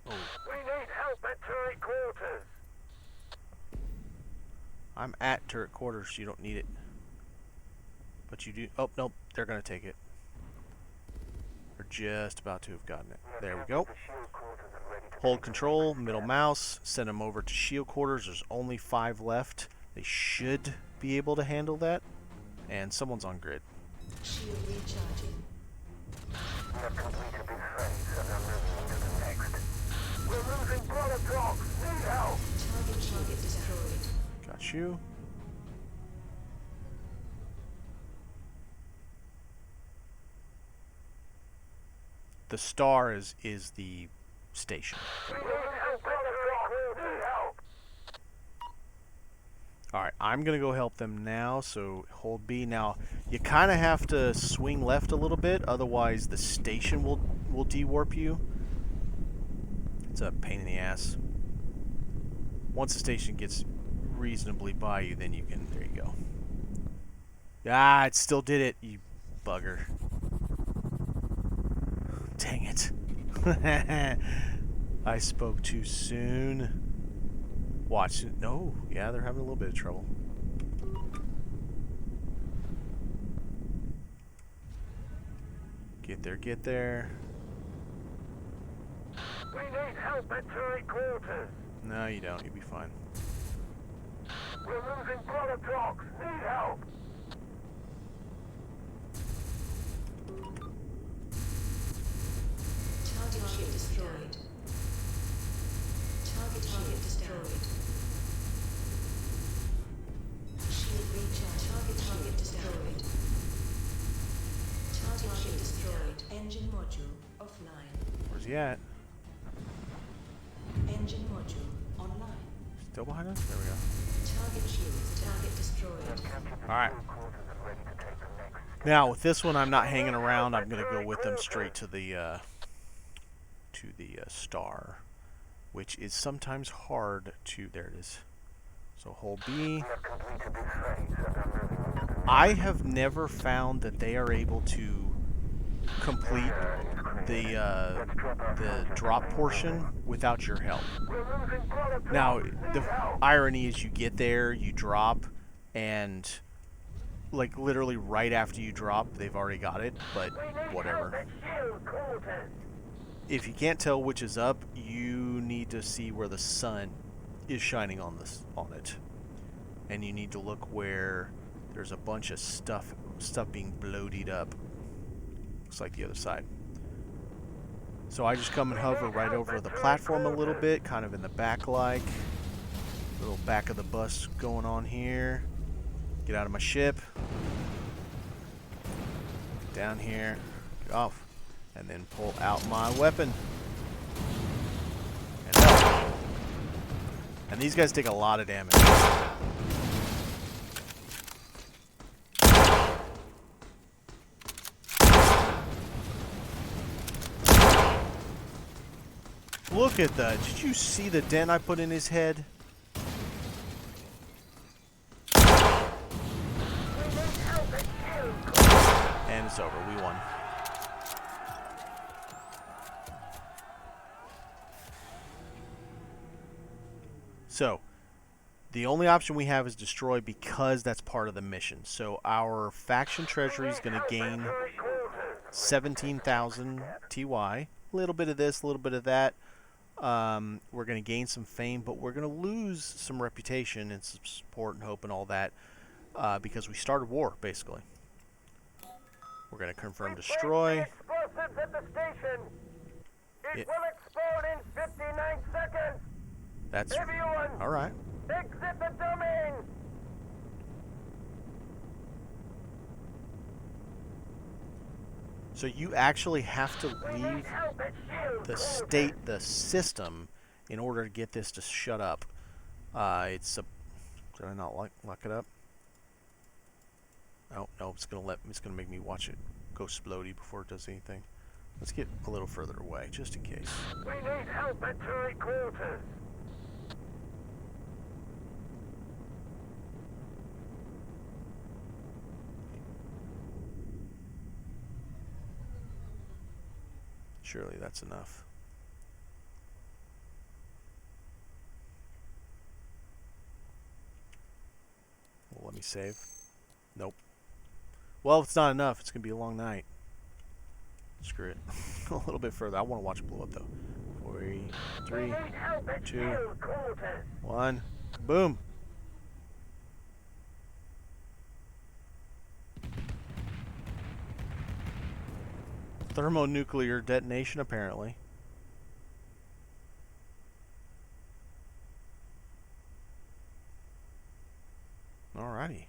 Oh. We need help at turret quarters. I'm at turret quarters, so you don't need it. But you do. Oh, nope. They're going to take it. They're just about to have gotten it. There we go. Hold control, middle mouse, send them over to shield quarters. There's only 5 left. They should be able to handle that. And someone's on grid. Shield recharging. We have completed this phase and are moving into the next. We're losing products. Need help. Target destroyed. Got you. The star is the station. We need help at turret quarters. Need help. Alright, I'm going to go help them now, so hold B. Now, you kind of have to swing left a little bit, otherwise the station will de-warp you. It's a pain in the ass. Once the station gets reasonably by you, then you can... There you go. Ah, it still did it, you bugger. Dang it. I spoke too soon. Watch it. No. Yeah, they're having a little bit of trouble. Get there, get there. We need help at turret quarters. No, you don't. You'll be fine. We're losing products. Need help. Target ship destroyed. Target destroyed. Shield recharge. Target destroyed. Target ship destroyed. Engine module offline. Where's he at? Engine module online. Still behind us? There we go. Target shields. Target destroyed. Alright. Now, with this one, I'm not hanging around. I'm going to go with them straight to the star, which is sometimes hard to... There it is. So hold B. I have never found that they are able to complete the drop portion without your help. Now, the irony is you get there, you drop, and like literally right after you drop, they've already got it, but whatever. If you can't tell which is up, you need to see where the sun is shining on it. And you need to look where there's a bunch of stuff being bloated up. Looks like the other side. So I just come and hover right over the platform a little bit, kind of in the back like. Little back of the bus going on here. Get out of my ship. Down here. Get off. And then pull out my weapon. And help. And these guys take a lot of damage. Look at that. Did you see the dent I put in his head? And it's over. We won. So, the only option we have is destroy because that's part of the mission. So our faction treasury is going to gain 17,000 TY. A little bit of this, a little bit of that. We're going to gain some fame, but we're going to lose some reputation and some support and hope and all that because we started war, basically. We're going to confirm destroy. Explosives at the station. It will explode in 59 seconds. That's Everyone, all right. exit the domain. So you actually have to leave the system in order to get this to shut up. It's a. Did I not lock it up? Oh no, it's gonna make me watch it go splody before it does anything. Let's get a little further away, just in case. We need help at turret quarters. Surely that's enough. Well, let me save. Nope. Well, if it's not enough, it's gonna be a long night. Screw it. A little bit further. I want to watch it blow up though. 4, 3, 2, 1. Boom. Thermonuclear detonation, apparently. Alrighty.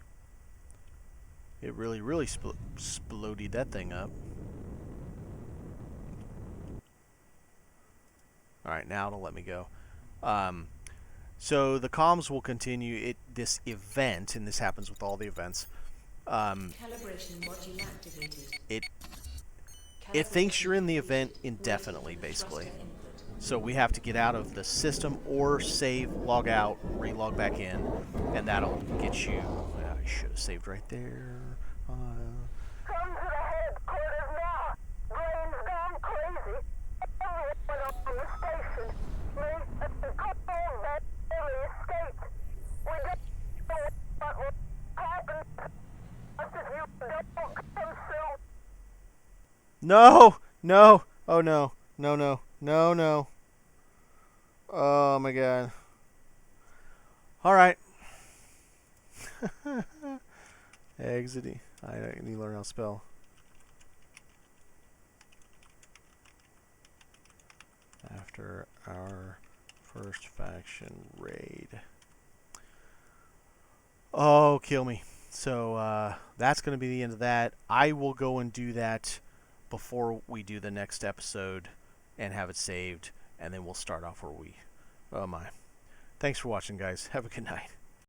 It really exploded that thing up. Alright, now it'll let me go. So the comms will continue. This event, and this happens with all the events. Calibration module activated. It thinks you're in the event indefinitely, basically. So we have to get out of the system or save, log out, relog back in, and that'll get you. I should have saved right there. Come to the headquarters now. Brain's gone crazy. Everyone up on the station. Me and the couple that barely escaped. We don't know what will happen. Just if you don't come soon. No! No! Oh no. No, no. No, no. Oh my god. Alright. Exiting. I need to learn how to spell. After our first faction raid. Oh, kill me. So, that's going to be the end of that. I will go and do that before we do the next episode and have it saved, and then we'll start off where we... Oh my. Thanks for watching, guys. Have a good night.